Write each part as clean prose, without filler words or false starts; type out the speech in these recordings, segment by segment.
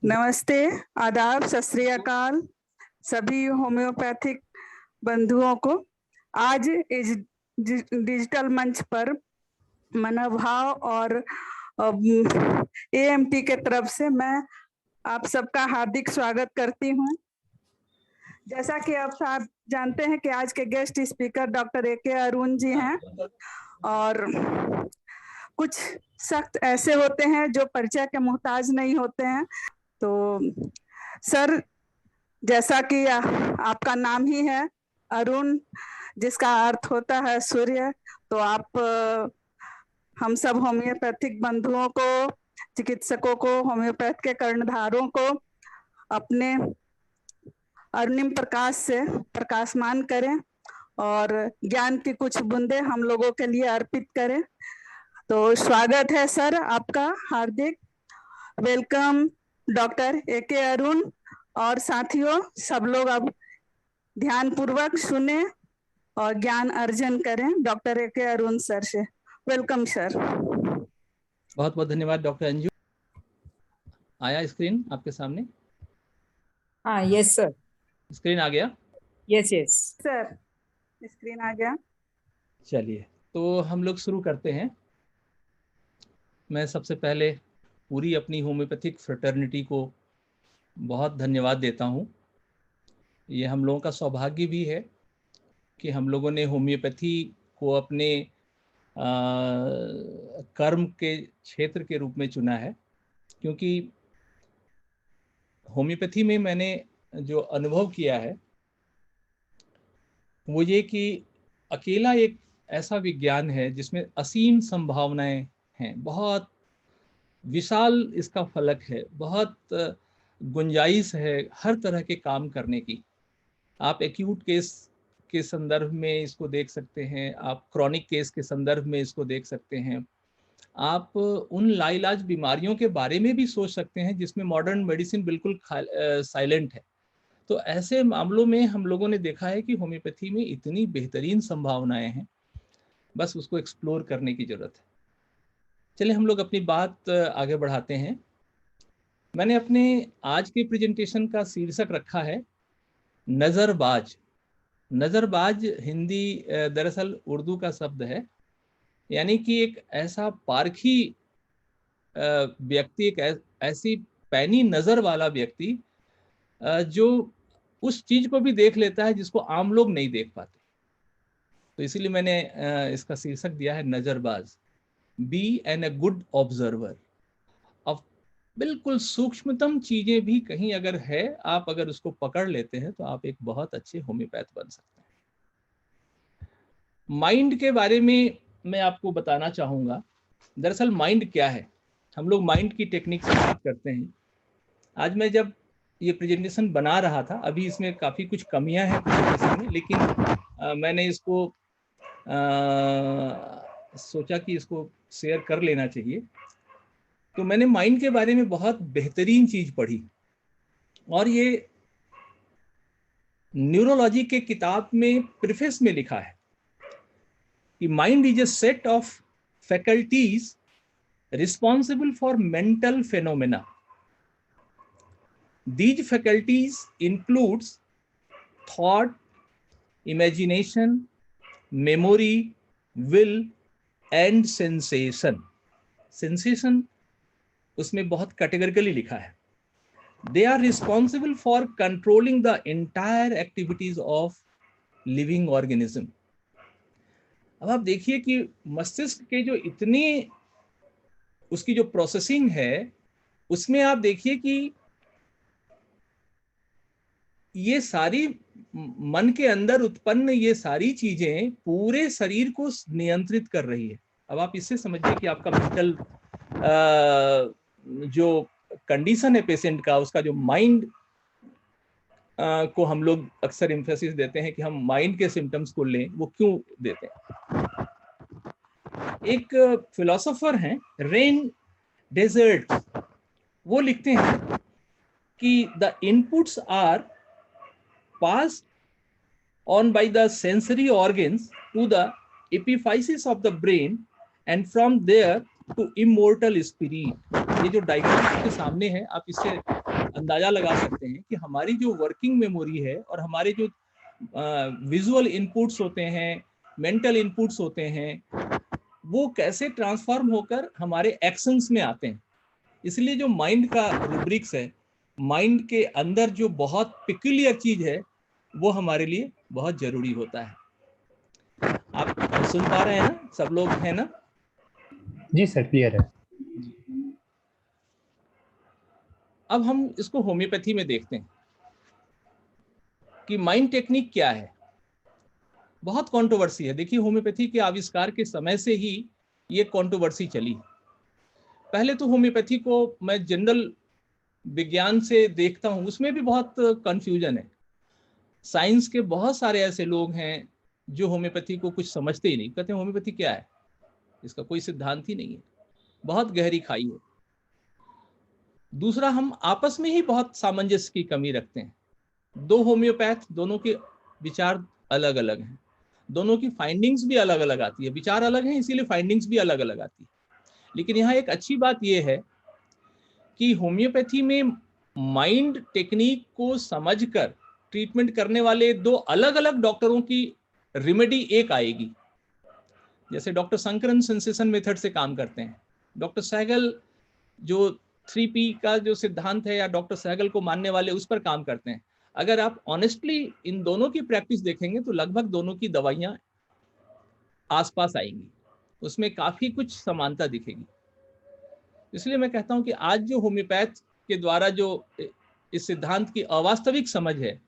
नमस्ते, आदाब, सत श्री अकाल सभी होम्योपैथिक बंधुओं को। आज इस डिजिटल मंच पर मनोभाव और एएमटी के तरफ से मैं आप सबका हार्दिक स्वागत करती हूं। जैसा कि आप सब जानते हैं कि आज के guest speaker doctor A K. Arun ji हैं और कुछ सख्त ऐसे होते हैं जो परिचय के मोहताज नहीं होते हैं। तो सर, जैसा कि आपका नाम ही है अरुण, जिसका अर्थ होता है सूर्य, तो आप हम सब होम्योपैथिक बंधुओं को, चिकित्सकों को, होम्योपैथ के कर्णधारों को अपने अरुणिम प्रकाश से प्रकाशमान करें और ज्ञान की कुछ बूंदें हम लोगों के लिए अर्पित करें। तो स्वागत है सर आपका, हार्दिक वेलकम डॉक्टर ए.के. अरुण। और साथियों, सब लोग अब ध्यान पूर्वक सुने और ज्ञान अर्जन करें डॉक्टर ए.के. अरुण सर से। Welcome sir. बहुत बहुत धन्यवाद डॉक्टर अंजू। आया स्क्रीन आपके सामने? हाँ, यस सर। स्क्रीन आ गया? यस यस सर, स्क्रीन आ गया। चलिए, तो हम लोग शुरू करते हैं। मैं सबसे पहले पूरी अपनी होम्योपैथिक फ्रेटर्निटी को बहुत धन्यवाद देता हूँ। ये हम लोगों का सौभाग्य भी है कि हम लोगों ने होम्योपैथी को अपने कर्म के क्षेत्र के रूप में चुना है, क्योंकि होम्योपैथी में मैंने जो अनुभव किया है वो ये कि अकेला एक ऐसा विज्ञान है जिसमें असीम संभावनाएं हैं, बहुत विशाल इसका फलक है, बहुत गुंजाइश है हर तरह के काम करने की। आप एक्यूट केस के संदर्भ में इसको देख सकते हैं, आप क्रॉनिक केस के संदर्भ में इसको देख सकते हैं, आप उन लाइलाज बीमारियों के बारे में भी सोच सकते हैं जिसमें मॉडर्न मेडिसिन बिल्कुल साइलेंट है। तो ऐसे मामलों में हम लोगों ने देखा है कि होम्योपैथी में इतनी बेहतरीन संभावनाएं हैं, बस उसको एक्सप्लोर करने की जरूरत है। चलिए हम लोग अपनी बात आगे बढ़ाते हैं। मैंने अपने आज के प्रेजेंटेशन का शीर्षक रखा है नज़रबाज। नज़रबाज हिंदी दरअसल उर्दू का शब्द है, यानी कि एक ऐसा पारखी व्यक्ति, एक ऐसी पैनी नज़र वाला व्यक्ति जो उस चीज को भी देख लेता है जिसको आम लोग नहीं देख पाते। तो इसीलिए मैंने इसका शीर्षक दिया है नजरबाज। Be an a good observer. अब बिल्कुल सूक्ष्मतम चीजें भी कहीं अगर है, आप अगर उसको पकड़ लेते हैं तो आप एक बहुत अच्छे होम्योपैथ बन सकते हैं। माइंड के बारे में मैं आपको बताना चाहूंगा। दरअसल माइंड क्या है, हम लोग माइंड की टेक्निक से बात करते हैं। आज मैं जब ये प्रेजेंटेशन बना रहा था, अभी इसमें काफ़ी कुछ कमियां हैं प्रेजेंटेशन में, लेकिन मैंने इसको सोचा कि इसको शेयर कर लेना चाहिए। तो मैंने माइंड के बारे में बहुत बेहतरीन चीज़ पढ़ी, और ये न्यूरोलॉजी के किताब में प्रीफेस में लिखा है कि mind is a set of faculties responsible for mental phenomena. These faculties includes thought, imagination, memory, will and sensation. Sensation उसमें बहुत कैटेगरिकली लिखा है. They are responsible for controlling the entire activities of living organism. अब आप देखिए कि मस्तिष्क के जो इतनी उसकी जो प्रोसेसिंग है, उसमें आप देखिए कि ये सारी मन के अंदर उत्पन्न ये सारी चीजें पूरे शरीर को नियंत्रित कर रही है। अब आप इससे समझिए कि आपका मेंटल जो कंडीशन है पेशेंट का, उसका जो माइंड को हम लोग अक्सर एम्फेसिस देते हैं कि हम माइंड के सिम्टम्स को लें, वो क्यों देते हैं। एक फिलोसोफर हैं रेन डेजर्ट, वो लिखते हैं कि the inputs are passed on by the sensory organs to the epiphysis of the brain and from there to immortal spirit. ये जो डायग्राम आपके सामने है, आप इससे अंदाजा लगा सकते हैं कि हमारी जो वर्किंग मेमोरी है और हमारे जो विजुअल इनपुट्स होते हैं, मेंटल इनपुट्स होते हैं, वो कैसे ट्रांसफॉर्म होकर हमारे एक्शंस में आते हैं। इसलिए जो माइंड का रूब्रिक्स है, माइंड के अंदर जो बहुत पिक्यूलियर चीज है, वो हमारे लिए बहुत जरूरी होता है। आप सुन पा रहे हैं ना, सब लोग हैं ना? जी सर, क्लियर है। अब हम इसको होम्योपैथी में देखते हैं कि माइंड टेक्निक क्या है। बहुत कंट्रोवर्सी है। देखिए, होम्योपैथी के आविष्कार के समय से ही ये कंट्रोवर्सी चली। पहले तो होम्योपैथी को मैं जनरल विज्ञान से देखता हूँ, उसमें भी बहुत कंफ्यूजन है। साइंस के बहुत सारे ऐसे लोग हैं जो होम्योपैथी को कुछ समझते ही नहीं, कहते हैं होम्योपैथी क्या है, इसका कोई सिद्धांत ही नहीं है, बहुत गहरी खाई है। दूसरा, हम आपस में ही बहुत सामंजस्य की कमी रखते हैं। दो होम्योपैथ, दोनों के विचार अलग अलग हैं, दोनों की फाइंडिंग्स भी अलग अलग आती है। विचार अलग हैं, इसीलिए फाइंडिंग्स भी अलग अलग आती है। लेकिन यहाँ एक अच्छी बात यह है कि होम्योपैथी में माइंड टेक्निक को समझकर ट्रीटमेंट करने वाले दो अलग अलग डॉक्टरों की रेमेडी एक आएगी। जैसे डॉक्टर संकरन सेंसेशन मेथड से काम करते हैं, डॉक्टर सहगल जो 3P का जो सिद्धांत है या डॉक्टर सहगल को मानने वाले उस पर काम करते हैं। अगर आप ऑनेस्टली इन दोनों की प्रैक्टिस देखेंगे तो लगभग दोनों की दवाइयां आसपास आएंगी, उसमें काफी कुछ समानता दिखेगी। इसलिए मैं कहता हूं कि आज जो होम्योपैथ के द्वारा जो इस सिद्धांत की अवास्तविक समझ है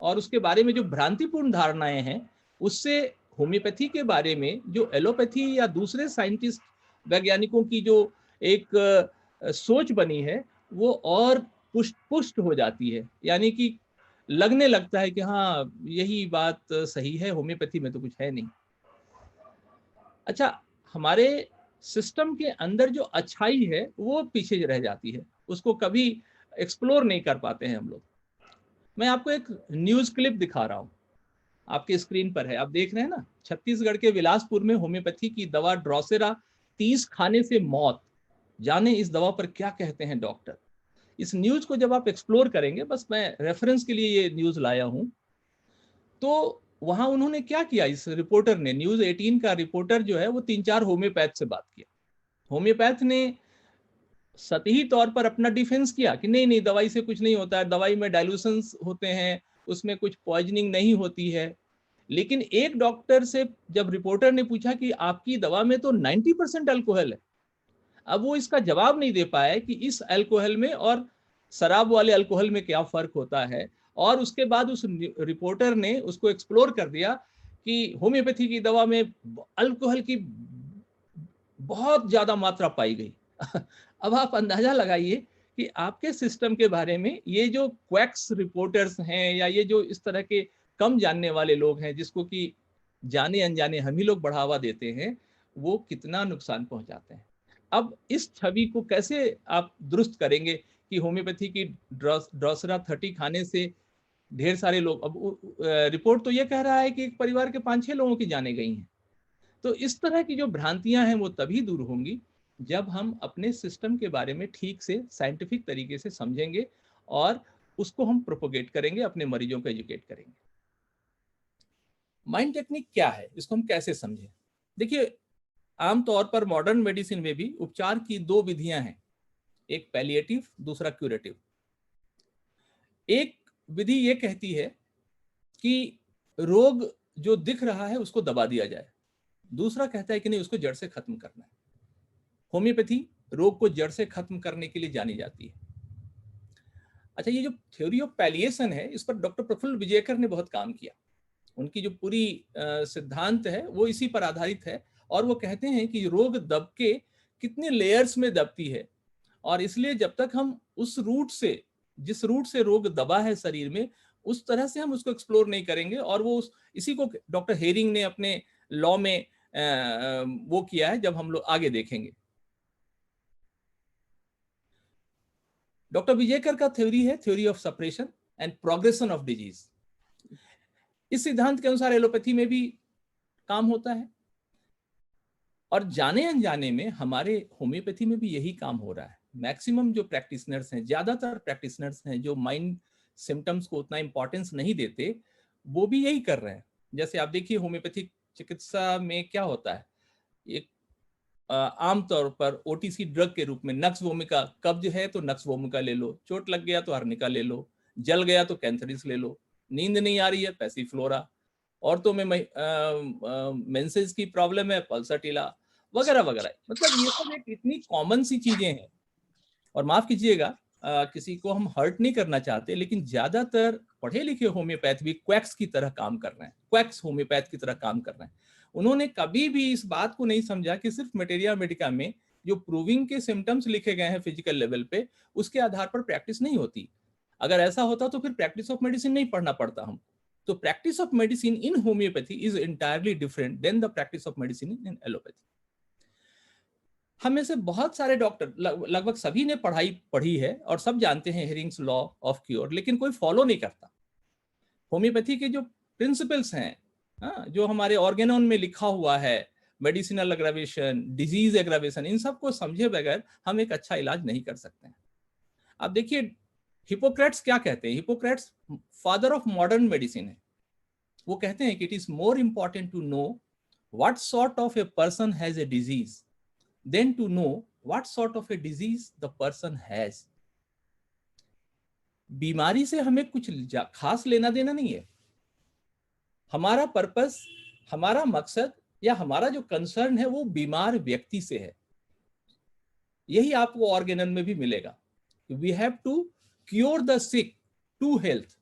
और उसके बारे में जो भ्रांतिपूर्ण धारणाएं हैं, उससे होम्योपैथी के बारे में जो एलोपैथी या दूसरे साइंटिस्ट वैज्ञानिकों की जो एक सोच बनी है, वो और पुष्ट हो जाती है। यानी कि लगने लगता है कि हाँ, यही बात सही है, होम्योपैथी में तो कुछ है नहीं। अच्छा, हमारे सिस्टम के अंदर जो अच्छाई है वो पीछे रह जाती है, उसको कभी एक्सप्लोर नहीं कर पाते हैं हम लोग। मैं आपको एक न्यूज क्लिप दिखा रहा हूं, आपके स्क्रीन पर है, आप देख रहे हैं ना। छत्तीसगढ़ के बिलासपुर में होम्योपैथी की दवा ड्रोसेरा 30 खाने से मौत। जाने इस दवा पर क्या कहते हैं डॉक्टर। इस न्यूज को जब आप एक्सप्लोर करेंगे, बस मैं रेफरेंस के लिए ये न्यूज लाया हूं, तो वहां उन्होंने क्या किया, इस रिपोर्टर ने, न्यूज 18 का रिपोर्टर जो है, वो 3-4 होम्योपैथ से बात किया। होम्योपैथ ने सतही तौर पर अपना डिफेंस किया कि नहीं नहीं, दवाई से कुछ नहीं होता है, दवाई में डाइल्यूशंस होते हैं, उसमें कुछ पॉइजनिंग नहीं होती है। लेकिन एक डॉक्टर से जब रिपोर्टर ने पूछा कि आपकी दवा में तो 90% अल्कोहल है, अब वो इसका जवाब नहीं दे पाया कि इस अल्कोहल में और शराब वाले अल्कोहल में क्या फर्क होता है। और उसके बाद उस रिपोर्टर ने उसको एक्सप्लोर कर दिया कि होम्योपैथी की दवा में अल्कोहल की बहुत ज्यादा मात्रा पाई गई। अब आप अंदाजा लगाइए कि आपके सिस्टम के बारे में ये जो क्वैक्स रिपोर्टर्स हैं या ये जो इस तरह के कम जानने वाले लोग हैं, जिसको कि जाने अनजाने हम ही लोग बढ़ावा देते हैं, वो कितना नुकसान पहुंचाते हैं। अब इस छवि को कैसे आप दुरुस्त करेंगे कि होम्योपैथी की ड्रोसेरा 30 खाने से ढेर सारे लोग, अब रिपोर्ट तो ये कह रहा है कि एक परिवार के 5-6 लोगों की जाने गई हैं। तो इस तरह की जो भ्रांतियां हैं वो तभी दूर होंगी जब हम अपने सिस्टम के बारे में ठीक से साइंटिफिक तरीके से समझेंगे और उसको हम प्रोपोगेट करेंगे, अपने मरीजों को एजुकेट करेंगे। माइंड टेक्निक क्या है, इसको हम कैसे समझें? देखिए, आमतौर पर मॉडर्न मेडिसिन में भी उपचार की 2 विधियां हैं, एक पैलिएटिव, दूसरा क्यूरेटिव। एक विधि ये कहती है कि रोग जो दिख रहा है उसको दबा दिया जाए, दूसरा कहता है कि नहीं, उसको जड़ से खत्म करना है। होम्योपैथी रोग को जड़ से खत्म करने के लिए जानी जाती है। अच्छा, ये जो थ्योरी ऑफ पैलिएशन है, इस पर डॉक्टर प्रफुल्ल विजयकर ने बहुत काम किया। उनकी जो पूरी सिद्धांत है वो इसी पर आधारित है। और वो कहते हैं कि रोग दब के कितने लेयर्स में दबती है, और इसलिए जब तक हम उस रूट से, जिस रूट से रोग दबा है शरीर में, उस तरह से हम उसको एक्सप्लोर नहीं करेंगे। और वो इसी को डॉक्टर हेरिंग ने अपने लॉ में वो किया है, जब हम लोग आगे देखेंगे। डॉक्टर विजयकर का थ्योरी है theory of separation and progression of disease. इस सिद्धांत के अनुसार एलोपैथी में भी काम होता है, और जाने अनजाने में हमारे होम्योपैथी में भी यही काम हो रहा है। मैक्सिमम जो प्रैक्टिशनर्स हैं, ज्यादातर प्रैक्टिशनर्स हैं जो माइंड सिम्टम्स को उतना इंपॉर्टेंस नहीं देते, वो भी यही कर रहे हैं। जैसे आप देखिए होम्योपैथिक चिकित्सा में क्या होता है, एक आमतौर पर ओटीसी ड्रग के रूप में नक्स वोमिका, कब्ज है तो नक्स वोमिका ले लो, चोट लग गया तो अर्निका ले लो, जल गया तो कैंथरिस ले लो, नींद नहीं आ रही है पैसिफ्लोरा, औरतों में मेंसेस की प्रॉब्लम है पल्साटिला, वगैरह वगैरह। मतलब ये सब एक इतनी कॉमन सी चीजें हैं। और माफ कीजिएगा, किसी को हम हर्ट नहीं करना चाहते, लेकिन ज्यादातर पढ़े लिखे होम्योपैथ भी क्वैक्स की तरह काम कर रहे हैं, क्वैक्स होम्योपैथ की तरह काम कर रहे हैं। उन्होंने कभी भी इस बात को नहीं समझा कि सिर्फ मटेरिया मेडिका में जो प्रूविंग के सिम्टम्स लिखे गए हैं फिजिकल लेवल पे, उसके आधार पर प्रैक्टिस नहीं होती। अगर ऐसा होता तो फिर प्रैक्टिस ऑफ मेडिसिन नहीं पढ़ना पड़ता हम। तो practice of medicine in homeopathy is entirely different than the practice of medicine in allopathy. हम में से बहुत सारे डॉक्टर, लगभग सभी ने पढ़ी है और सब जानते हैं हेरिंग्स लॉ ऑफ क्योर, लेकिन कोई फॉलो नहीं करता। होम्योपैथी के जो प्रिंसिपल्स हैं, जो हमारे ऑर्गेनोन में लिखा हुआ है, मेडिसिनल एग्रावेशन, डिजीज एग्रावेशन, इन सब को समझे बगैर हम एक अच्छा इलाज नहीं कर सकते हैं। आप देखिए हिपोक्रेट्स क्या कहते हैं, Hippocrates father of modern medicine है। वो कहते हैं कि it is more important to know what sort of a person has a disease than to know what sort of a disease the person has. बीमारी से हमें कुछ खास लेना देना नहीं है। हमारा पर्पस, हमारा मकसद या हमारा जो कंसर्न है वो बीमार व्यक्ति से है। यही आपको ऑर्गेनन में भी मिलेगा। We have to cure the sick to health.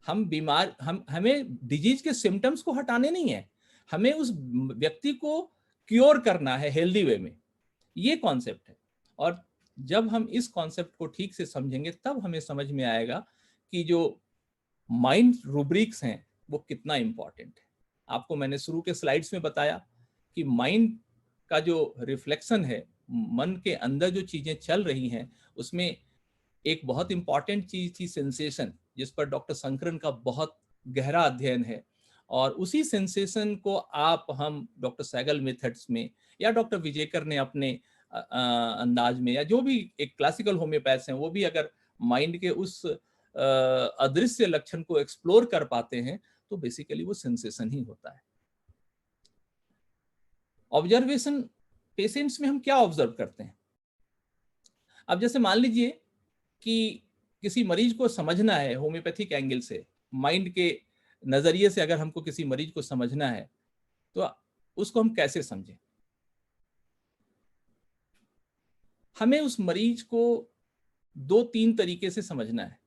हमें डिजीज के सिम्टम्स को हटाने नहीं है, हमें उस व्यक्ति को क्योर करना है हेल्दी वे में। ये कॉन्सेप्ट है। और जब हम इस कॉन्सेप्ट को ठीक से समझेंगे तब हमें समझ में आएगा कि जो माइंड रूब्रिक्स हैं वो कितना इंपॉर्टेंट है। आपको मैंने शुरू के स्लाइड्स में बताया कि माइंड का जो रिफ्लेक्शन है, मन के अंदर जो चीजें चल रही हैं, उसमें एक बहुत इंपॉर्टेंट चीज थी सेंसेशन, जिस पर डॉक्टर शंकरन का बहुत गहरा अध्ययन है। और उसी सेंसेशन को हम डॉक्टर सैगल मेथड्स में या डॉक्टर विजेकर ने अपने अंदाज में, या जो भी एक क्लासिकल होम्योपैथ्स हैं वो भी अगर माइंड के उस अदृश्य लक्षण को एक्सप्लोर कर पाते हैं तो बेसिकली वो सेंसेशन ही होता है। ऑब्जर्वेशन, पेशेंट्स में हम क्या ऑब्जर्व करते हैं? अब जैसे मान लीजिए कि किसी मरीज को समझना है होम्योपैथिक एंगल से, माइंड के नजरिए से अगर हमको किसी मरीज को समझना है तो उसको हम कैसे समझें? हमें उस मरीज को 2-3 तरीके से समझना है।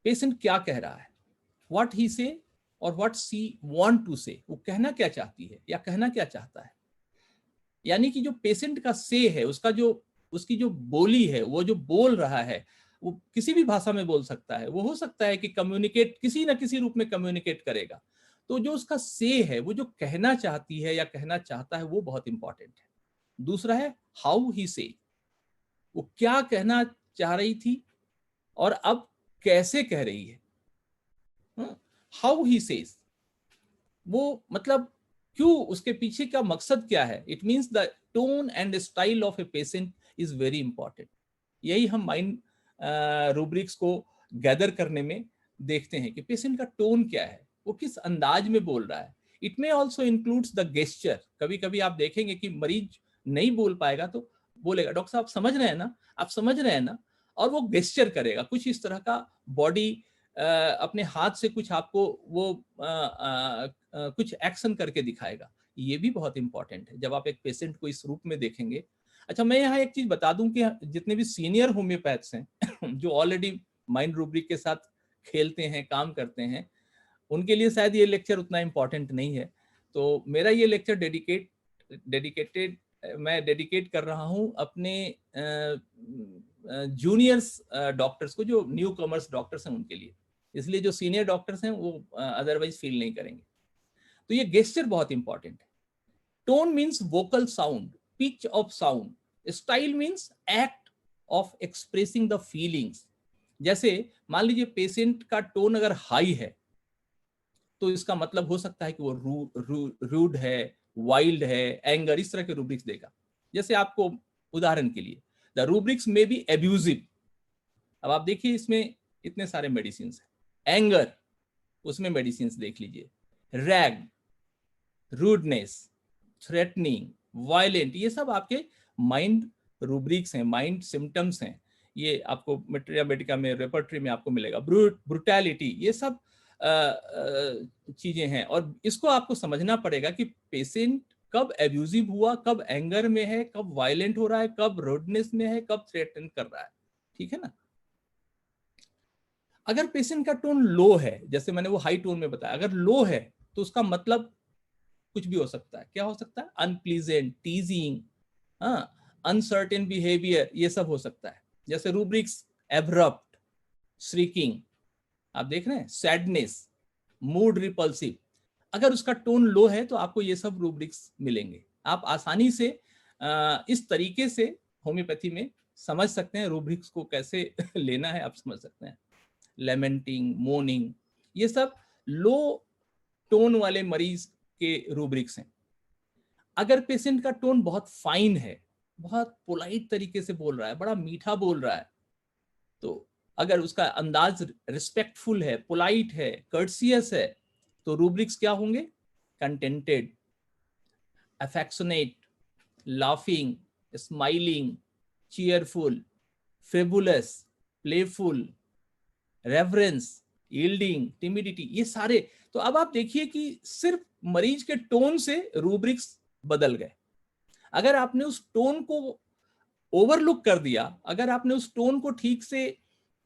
पेशेंट क्या कह रहा है, व्हाट ही से और व्हाट सी वांट टू से, वो कहना क्या चाहती है या कहना क्या चाहता है। यानी कि जो पेशेंट का से है, उसकी जो बोली है, वो जो बोल रहा है, वो किसी भी भाषा में बोल सकता है। वो हो सकता है कि कम्युनिकेट किसी ना किसी रूप में कम्युनिकेट करेगा। तो जो उसका से है, वो जो कहना चाहती है या कहना चाहता है, वो बहुत इंपॉर्टेंट है। दूसरा है हाउ ही से, वो क्या कहना चाह रही थी और अब कैसे कह रही है। हाउ ही सेज, वो मतलब क्यों, उसके पीछे का मकसद क्या है। It means the tone and style of a patient is very important. यही हम माइंड रूब्रिक्स को गैदर करने में देखते हैं कि पेशेंट का टोन क्या है, वो किस अंदाज में बोल रहा है। It may also includes the gesture. कभी कभी आप देखेंगे कि मरीज नहीं बोल पाएगा तो बोलेगा डॉक्टर साहब समझ रहे हैं ना, आप समझ रहे हैं ना, और वो गेस्चर करेगा कुछ इस तरह का, बॉडी अपने हाथ से कुछ आपको वो कुछ एक्शन करके दिखाएगा। ये भी बहुत इंपॉर्टेंट है जब आप एक पेशेंट को इस रूप में देखेंगे। अच्छा, मैं यहाँ एक चीज बता दूं कि जितने भी सीनियर होम्योपैथ्स हैं जो ऑलरेडी माइंड रूब्रिक के साथ खेलते हैं, काम करते हैं, उनके लिए शायद ये लेक्चर उतना इंपॉर्टेंट नहीं है। तो मेरा ये लेक्चर मैं डेडिकेट कर रहा हूँ अपने जूनियर्स डॉक्टर्स को, जो न्यू कमर्स डॉक्टर्स हैं उनके लिए। इसलिए जो सीनियर डॉक्टर्स हैं वो अदरवाइज फील नहीं करेंगे। तो ये गेस्चर बहुत इंपॉर्टेंट है। Tone means vocal sound, pitch of sound. Style means act of expressing the feelings. जैसे मान लीजिए पेशेंट का टोन अगर हाई है तो इसका मतलब हो सकता है कि वो रूड है, वाइल्ड है, एंगर, इस तरह के रूब्रिक्स देगा। जैसे आपको उदाहरण के लिए, द रूब्रिक्स में बी एब्यूजिव। अब आप देखिए इसमें इतने सारे मेडिसिन हैं। एंगर, उसमें मेडिसिन देख लीजिए। रैग, रूडनेस, थ्रेटनिंग, वायलेंट, ये सब आपके माइंड रूब्रिक्स हैं, माइंड सिम्टम्स हैं। ये आपको मेट्रिया मेडिका में, रेपर्टरी में आपको मिलेगा। ब्रूटैलिटी, ये सब चीजें हैं। और इसको आपको समझना पड़ेगा कि पेशेंट कब एब्यूजिव हुआ, कब एंगर में है, कब वायलेंट हो रहा है, कब रूडनेस में है, कब थ्रेटन कर रहा है। ठीक है ना। अगर पेशेंट का टोन लो है, जैसे मैंने वो हाई टोन में बताया, अगर लो है तो उसका मतलब कुछ भी हो सकता है। क्या हो सकता है? अनप्लीजेंट, टीजिंग, अनसर्टेन बिहेवियर, ये सब हो सकता है। जैसे रूब्रिक्स एब्रप्ट, श्रीकिंग, आप देख रहे हैं, सैडनेस, मूड रिपल्सिव। अगर उसका टोन लो है तो आपको ये सब रूब्रिक्स मिलेंगे। आप आसानी से इस तरीके से होम्योपैथी में समझ सकते हैं रूब्रिक्स को कैसे लेना है, आप समझ सकते हैं। लेमेंटिंग, मोर्निंग, ये सब लो टोन वाले मरीज के रूब्रिक्स हैं। अगर पेशेंट का टोन बहुत फाइन है, बहुत पोलाइट तरीके से बोल रहा है, बड़ा मीठा बोल रहा है, तो अगर उसका अंदाज रिस्पेक्टफुल है, पोलाइट है, कर्सियस है, तो रूब्रिक्स क्या होंगे? Contented, affectionate, laughing, smiling, cheerful, fabulous, playful, reverence, yielding, timidity, ये सारे। तो अब आप देखिए कि सिर्फ मरीज के टोन से रूब्रिक्स बदल गए। अगर आपने उस टोन को ओवरलुक कर दिया, अगर आपने उस टोन को ठीक से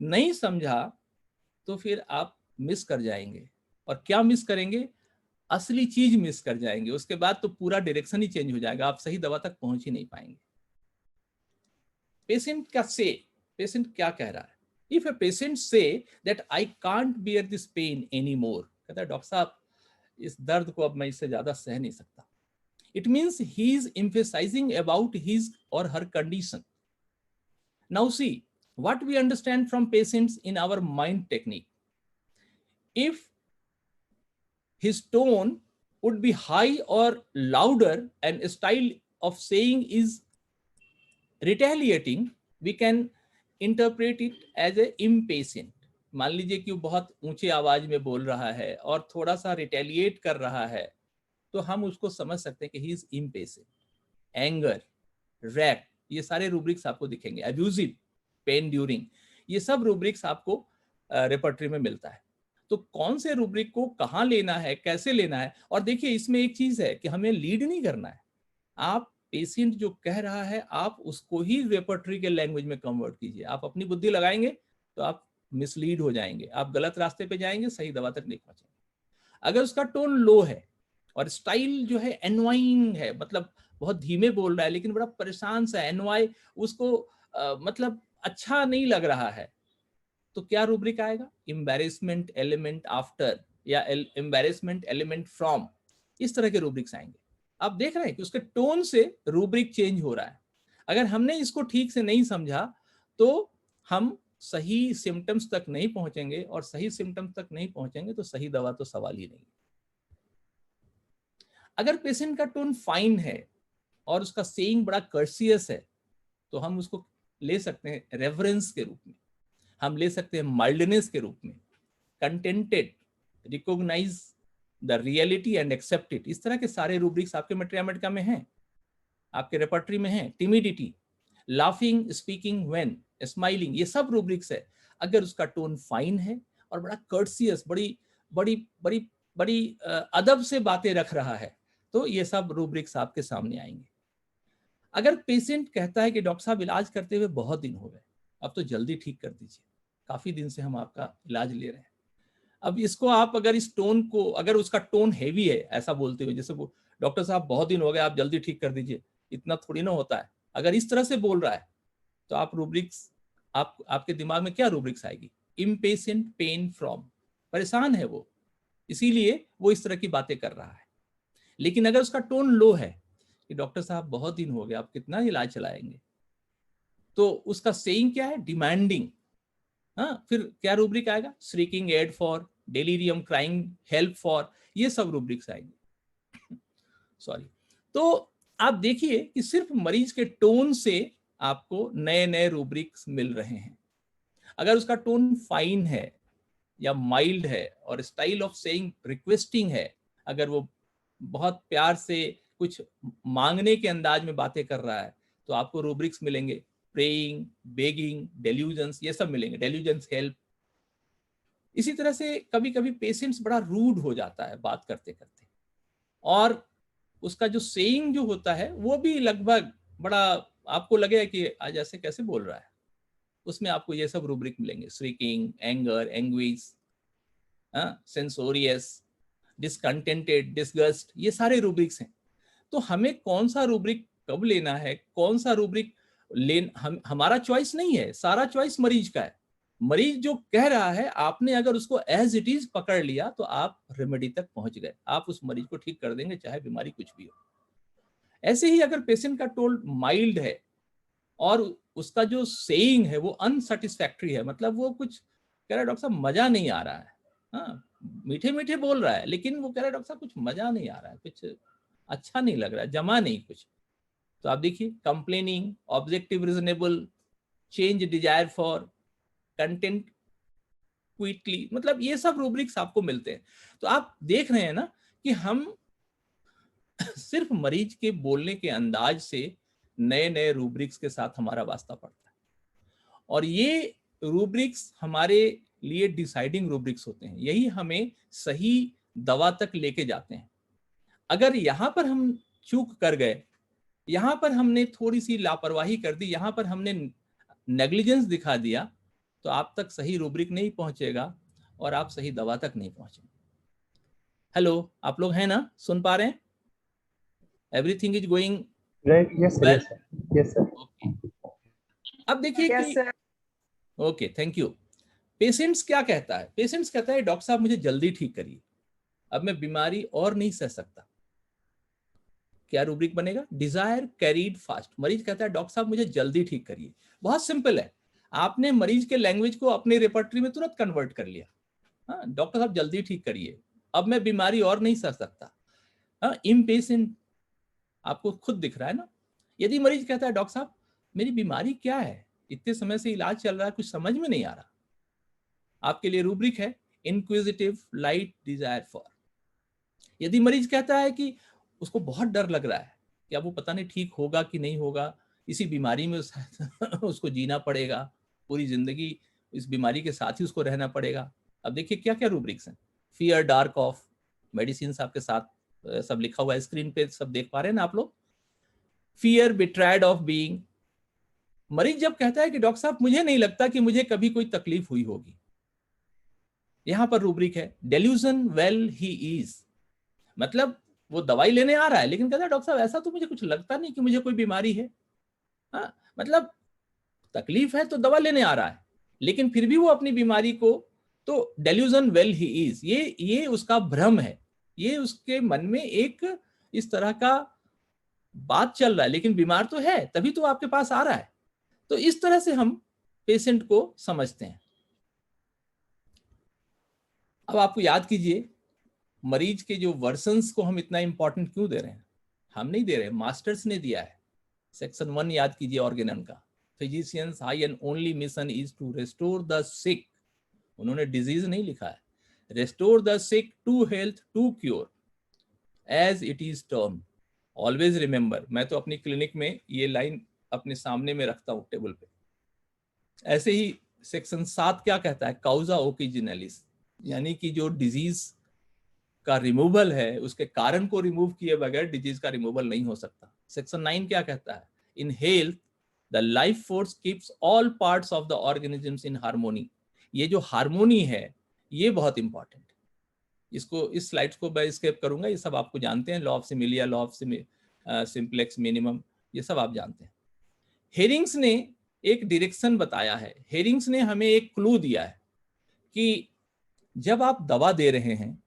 नहीं समझा, तो फिर आप मिस कर जाएंगे। और क्या मिस करेंगे? असली चीज मिस कर जाएंगे। उसके बाद तो पूरा डायरेक्शन ही चेंज हो जाएगा, आप सही दवा तक पहुंच ही नहीं पाएंगे। पेशेंट क्या कह रहा है? If a patient say that I can't bear this pain anymore, कहता है डॉक्टर साहब इस दर्द को अब मैं इससे ज्यादा सह नहीं सकता, it means he is emphasizing about his or her condition. Now see what we understand from patients in our mind technique. If his tone would be high or louder and style of saying is retaliating, we can interpret it as a impatient. मान लीजिए कि वो बहुत ऊंचे आवाज में बोल रहा है और थोड़ा सा रिटेलिएट कर रहा है, तो हम उसको समझ सकते हैं कि he is impatient. Anger, rack, ये सारे रूब्रिक्स आपको दिखेंगे। अब्यूजिव, पेन ड्यूरिंग, ये सब रूब्रिक्स आपको रेपर्टरी में मिलता है। तो कौन से रूब्रिक को कहाँ लेना है, कैसे लेना है? और देखिए इसमें एक चीज है कि हमें लीड नहीं करना है। आप पेशेंट जो कह रहा है आप उसको ही रेपर्टरी के लैंग्वेज में कन्वर्ट कीजिए। आप अपनी बुद्धि लगाएंगे तो आप मिसलीड हो जाएंगे, आप गलत रास्ते पे जाएंगे, सही दवा तक नहीं पहुंचेंगे। अगर उसका टोन लो है और स्टाइल जो है एनवाइंग है, मतलब बहुत धीमे बोल रहा है लेकिन बड़ा परेशान सा, एनवाई, उसको मतलब अच्छा नहीं लग रहा है, तो क्या रूब्रिक आएगा? एम्बैरेसमेंट एलिमेंट आफ्टर या एम्बैरेसमेंट एलिमेंट फ्रॉम, इस तरह के रूब्रिक्स आएंगे। आप देख रहे हैं कि उसके टोन से रूब्रिक चेंज हो रहा है। अगर हमने इसको ठीक से नहीं समझा तो हम सही सिम्टम्स तक नहीं पहुंचेंगे, और सही सिम्टम्स तक नहीं पहुंचेंगे तो सही दवा तो सवाल ही नहीं। अगर पेशेंट का टोन फाइन है और उसका सेइंग बड़ा कर्सियस है, तो हम उसको ले सकते हैं रेवरेंस के रूप में, हम ले सकते हैं माइल्डनेस के रूप में, contented, recognise the reality and accept it. इस तरह के सारे रूब्रिक्स आपके मेट्रिया मेडिका में हैं, आपके रेपर्टरी में हैं। Timidity, laughing, speaking when, smiling, ये सब रूब्रिक्स है। अगर उसका टोन फाइन है और बड़ा कर्सियस, बड़ी बड़ी बड़ी बड़ी अदब से बातें रख रहा है, तो ये सब रूब्रिक्स आपके सामने आएंगे। अगर पेशेंट कहता है कि डॉक्टर साहब इलाज करते हुए बहुत दिन हो गए, अब तो जल्दी ठीक कर दीजिए, काफी दिन से हम आपका इलाज ले रहे हैं। अब इसको आप अगर इस टोन को, अगर उसका टोन हैवी है ऐसा बोलते हुए, जैसे वो डॉक्टर साहब बहुत दिन हो गए आप जल्दी ठीक कर दीजिए, इतना थोड़ी ना होता है, अगर इस तरह से बोल रहा है तो आप रूब्रिक्स, आपके दिमाग में क्या रूब्रिक्स आएगी? इम्पेशेंट, पेन फ्रॉम, परेशान है वो, इसीलिए वो इस तरह की बातें कर रहा है। लेकिन अगर उसका टोन लो है कि डॉक्टर साहब बहुत दिन हो गए आप कितना इलाज चलाएंगे, तो उसका सेइंग क्या है? डिमांडिंग। हाँ, फिर क्या रूब्रिक आएगा? Shrieking, aid for, delirium, crying, help for, ये सब रूब्रिक्स आएंगे। सॉरी। तो आप देखिए कि सिर्फ मरीज के टोन से आपको नए नए रूब्रिक्स मिल रहे हैं। अगर उसका टोन फाइन है या माइल्ड है और स्टाइल ऑफ सेइंग रिक्वेस्टिंग है, अगर वो बहुत प्यार से कुछ मांगने के अंदाज में बातें कर रहा है, तो आपको रूब्रिक्स मिलेंगे। प्रेइंग, बेगिंग, डेल्यूजन्स, ये सब मिलेंगे। Delusions help. इसी तरह से कभी कभी पेशेंट्स बड़ा रूड हो जाता है बात करते करते, और उसका जो सेइंग जो होता है वो भी लगभग बड़ा, आपको लगेगा कि आज ऐसे कैसे बोल रहा है। उसमें आपको ये सब रूब्रिक मिलेंगे। Shrieking, anger, anguish, सेंसोरियस, discontented, disgust, ये सारे रूब्रिक्स हैं। तो हमें कौन सा रूब्रिक कब लेना है, कौन सा रूब्रिक हमारा चॉइस नहीं है, सारा चॉइस मरीज का है। मरीज जो कह रहा है, आपने अगर उसको एज इट इज पकड़ लिया तो आप रेमेडी तक पहुंच गए, आप उस मरीज को ठीक कर देंगे चाहे बीमारी कुछ भी हो। ऐसे ही अगर पेशेंट का टोन माइल्ड है और उसका जो सेइंग है वो अनसेटिस्फैक्ट्री है, मतलब वो कुछ कह रहा है डॉक्टर साहब मजा नहीं आ रहा है, हाँ मीठे मीठे बोल रहा है लेकिन वो कह रहा है डॉक्टर साहब कुछ मजा नहीं आ रहा है, कुछ अच्छा नहीं लग रहा है, जमा नहीं कुछ, तो आप देखिए complaining, objective reasonable, change desire for, content quickly, मतलब ये सब रूब्रिक्स आपको मिलते हैं। तो आप देख रहे हैं ना कि हम सिर्फ मरीज के बोलने के अंदाज से नए नए रूब्रिक्स के साथ हमारा वास्ता पड़ता है, और ये रूब्रिक्स हमारे लिए डिसाइडिंग रूब्रिक्स होते हैं, यही हमें सही दवा तक लेके जाते हैं। अगर यहां पर हम चूक कर गए, यहां पर हमने थोड़ी सी लापरवाही कर दी, यहां पर हमने नेग्लिजेंस दिखा दिया, तो आप तक सही रूब्रिक नहीं पहुंचेगा और आप सही दवा तक नहीं पहुंचेंगे। हेलो, आप लोग हैं ना, सुन पा रहे हैं? Everything is going Right? Yes, sir. Well? Yes, sir. Yes, sir. Okay. अब देखिए यस कि sir. Okay, thank you. Patients क्या कहता है? पेशेंट्स कहता है डॉक्टर साहब मुझे जल्दी ठीक करिए, अब मैं बीमारी और नहीं सह सकता। क्या रूब्रिक बनेगा? Desire carried fast. मरीज कहता है डॉक्टर साहब मुझे जल्दी ठीक करिए। बहुत सिंपल है, आपने मरीज के लैंग्वेज को अपने रेपर्टरी में तुरंत कन्वर्ट कर लिया। हाँ, डॉक्टर साहब जल्दी ठीक करिए, अब मैं बीमारी और नहीं सह सकता। हाँ, इम्पेशेंट आपको खुद दिख रहा है ना। यदि मरीज कहता है डॉक्टर साहब मेरी बीमारी क्या है, इतने समय से इलाज चल रहा है, कुछ समझ में नहीं आ रहा, आपके लिए रूब्रिक है इंक्विजिटिव, लाइट, डिजायर फॉर। यदि मरीज कहता है कि उसको बहुत डर लग रहा है कि अब वो पता नहीं ठीक होगा कि नहीं होगा, इसी बीमारी में उसको जीना पड़ेगा, पूरी जिंदगी इस बीमारी के साथ ही उसको रहना पड़ेगा। अब देखिए क्या क्या रूब्रिक्स हैं। फियर, डार्क ऑफ, मेडिसिन आपके साथ सब लिखा हुआ है स्क्रीन पे, सब देख पा रहे हैं ना आप लोग। Fear, betrayed of being. मरीज जब कहता है कि डॉक्टर साहब मुझे नहीं लगता कि मुझे कभी कोई तकलीफ हुई होगी, यहां पर रूब्रिक है डेल्यूजन, वेल ही इज। मतलब वो दवाई लेने आ रहा है लेकिन कहता है डॉक्टर साहब ऐसा तो मुझे कुछ लगता नहीं कि मुझे कोई बीमारी है। हाँ, मतलब तकलीफ है तो दवा लेने आ रहा है, लेकिन फिर भी वो अपनी बीमारी को, तो डेल्यूजन, वेल ही इज, ये उसका भ्रम है, ये उसके मन में एक इस तरह का बात चल रहा है, लेकिन बीमार तो है तभी तो आपके पास आ रहा है। तो इस तरह से हम पेशेंट को समझते हैं। अब आपको याद कीजिए, मरीज के जो वर्जन्स को हम इतना इंपॉर्टेंट क्यों दे रहे हैं? हम नहीं दे रहे, मास्टर्स ने दिया है। सेक्शन 1 याद कीजिए ऑर्गेनन का। Physicians high and only mission is to restore the sick. उन्होंने डिजीज नहीं लिखा है, restore the sick to health to cure as it is term. Always remember, मैं तो अपनी क्लिनिक में ये लाइन अपने सामने में रखता हूँ टेबल पे। ऐसे ही सेक्शन 7 क्या कहता है? काउजा ओरिजिनलिस, यानी कि जो डिजीज का रिमूवल है, उसके कारण को रिमूव किए बगैर डिजीज का रिमूवल नहीं हो सकता। सेक्शन 9 क्या कहता है? In health the life force keeps all parts of the organisms in harmony. ये जो हार्मोनी है ये बहुत इंपॉर्टेंट। इसको, इस स्लाइड्स को मैं स्किप करूंगा, ये सब आपको जानते हैं, law of similia, law of simplex minimum, ये सब आप जानते हैं। हेरिंग्स ने एक डायरेक्शन बताया है, हेरिंग्स ने हमें एक क्लू दिया है कि जब आप दवा दे रहे हैं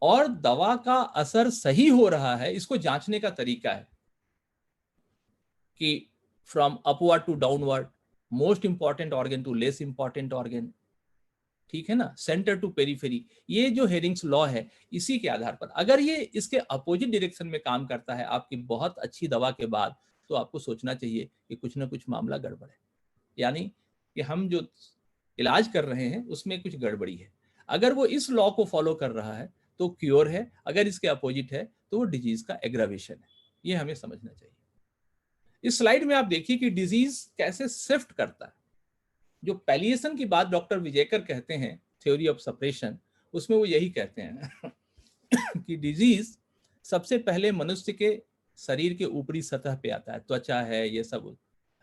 और दवा का असर सही हो रहा है, इसको जांचने का तरीका है कि from upward to downward, most important organ to less important organ, ठीक है ना, सेंटर टू पेरिफेरी, ये जो हेरिंग्स लॉ है, इसी के आधार पर अगर ये इसके अपोजिट डायरेक्शन में काम करता है आपकी बहुत अच्छी दवा के बाद, तो आपको सोचना चाहिए कि कुछ ना कुछ मामला गड़बड़ है, यानी कि हम जो इलाज कर रहे हैं उसमें कुछ गड़बड़ी है। अगर वो इस लॉ को फॉलो कर रहा है तो क्योर है, अगर इसके अपोजिट है तो वो डिजीज का एग्रावेशन है, ये हमें समझना चाहिए। इस स्लाइड में आप देखिए कि डिजीज कैसे शिफ्ट करता है। जो पैलिएशन की बात डॉक्टर विजयकर कहते हैं थ्योरी ऑफ सपरेशन, उसमें वो यही कहते हैं कि डिजीज सबसे पहले मनुष्य के शरीर के ऊपरी सतह पे आता है, त्वचा है, ये सब।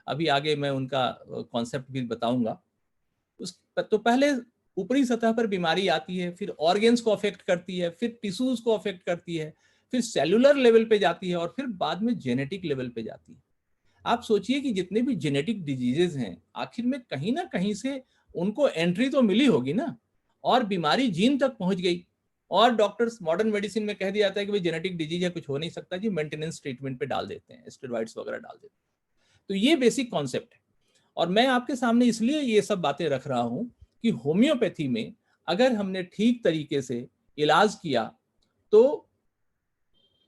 अभी आगे मैं उनका कॉन्सेप्ट भी बताऊंगा। तो पहले ऊपरी सतह पर बीमारी आती है, फिर ऑर्गेन्स को अफेक्ट करती है, फिर टिश्यूज को अफेक्ट करती है, फिर सेलुलर लेवल पे जाती है और फिर बाद में जेनेटिक लेवल पे जाती है। आप सोचिए कि जितने भी जेनेटिक डिजीजेज हैं, आखिर में कहीं ना कहीं से उनको एंट्री तो मिली होगी ना, और बीमारी जीन तक पहुंच गई, और डॉक्टर्स मॉडर्न मेडिसिन में कह दिया जाता है कि भाई जेनेटिक डिजीज है, कुछ हो नहीं सकता जी, मेंटेनेंस ट्रीटमेंट पे डाल देते हैं, स्टेरॉइड्स वगैरह डाल देते हैं। तो ये बेसिक कॉन्सेप्ट है, और मैं आपके सामने इसलिए ये सब बातें रख रहा हूं कि होम्योपैथी में अगर हमने ठीक तरीके से इलाज किया तो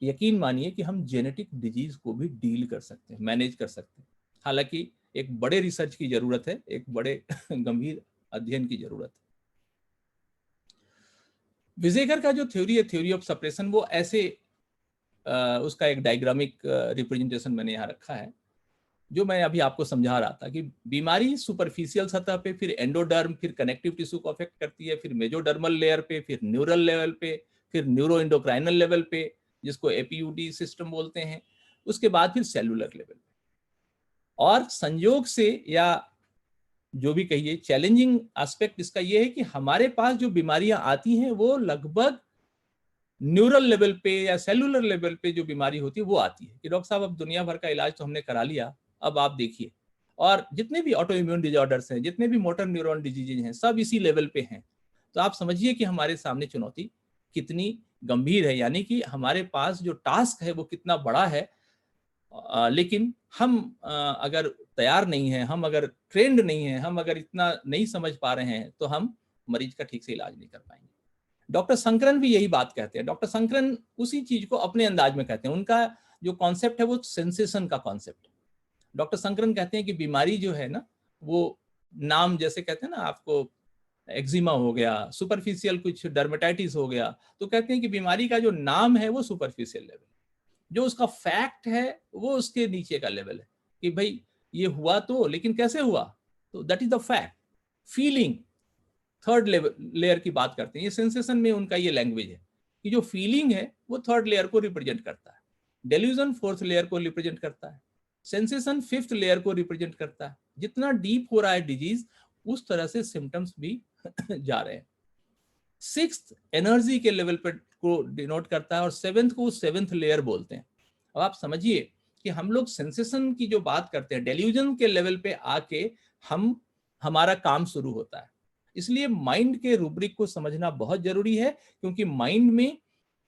यकीन मानिए कि हम जेनेटिक डिजीज को भी डील कर सकते हैं, मैनेज कर सकते हैं। हालांकि एक बड़े रिसर्च की जरूरत है, एक बड़े गंभीर अध्ययन की जरूरत है। विजेकर का जो थ्योरी है, थ्योरी ऑफ सप्रेशन, वो ऐसे उसका एक डायग्रामिक रिप्रेजेंटेशन मैंने यहाँ रखा है, जो मैं अभी आपको समझा रहा था कि बीमारी सुपरफिशियल सतह पे, फिर एंडोडर्म, फिर कनेक्टिव टिश्यू को अफेक्ट करती है, फिर मेजोडर्मल लेयर पे, फिर न्यूरल लेवल पे, फिर न्यूरो एंडोक्राइनल लेवल पे, जिसको एपीयूडी सिस्टम बोलते हैं, उसके बाद फिर सेलुलर लेवल पे। और संयोग से, या जो भी कहिए, चैलेंजिंग एस्पेक्ट इसका ये है कि हमारे पास जो बीमारियां आती हैं वो लगभग न्यूरल लेवल पे या सेलुलर लेवल पे जो बीमारी होती है वो आती है कि डॉक्टर साहब अब दुनिया भर का इलाज तो हमने करा लिया, अब आप देखिए। और जितने भी ऑटो इम्यून डिजॉर्डर्स हैं, जितने भी मोटर न्यूरॉन डिजीजेज हैं, सब इसी लेवल पे हैं। तो आप समझिए कि हमारे सामने चुनौती कितनी गंभीर है, यानी कि हमारे पास जो टास्क है वो कितना बड़ा है। लेकिन हम अगर तैयार नहीं हैं, हम अगर ट्रेंड नहीं हैं, हम अगर इतना नहीं समझ पा रहे हैं, तो हम मरीज का ठीक से इलाज नहीं कर पाएंगे। डॉक्टर शंकरन भी यही बात कहते हैं। डॉक्टर शंकरन उसी चीज को अपने अंदाज में कहते हैं। उनका जो कॉन्सेप्ट है वो सेंसेशन का कॉन्सेप्ट है। डॉक्टर शंकरन कहते हैं कि बीमारी जो है ना, वो नाम जैसे कहते हैं ना, आपको एक्जिमा हो गया, सुपरफिशियल कुछ डर्मेटाइटिस हो गया, तो कहते हैं कि बीमारी का जो नाम है वो सुपरफिशियल लेवल, जो उसका फैक्ट है वो उसके नीचे का लेवल है कि भाई ये हुआ तो, लेकिन कैसे हुआ, तो that is the fact. Feeling third layer की बात करते हैं। ये सेंसेशन में उनका ये लैंग्वेज है कि जो फीलिंग है वो थर्ड लेयर को रिप्रेजेंट करता है, डेल्यूजन फोर्थ लेयर को रिप्रेजेंट करता है, सेंसेशन फिफ्थ लेयर को रिप्रेजेंट करता है। जितना डीप हो रहा है डिजीज, उस तरह से सिम्टम्स भी जा रहे हैं। सिक्स्थ एनर्जी के लेवल पर को डिनोट करता है, और सेवेंथ को सेवेंथ लेयर बोलते हैं। अब आप समझिए कि हम लोग सेंसेशन की जो बात करते हैं, डेल्यूजन के लेवल पे आके हमारा काम शुरू होता है। इसलिए माइंड के रूब्रिक को समझना बहुत जरूरी है, क्योंकि माइंड में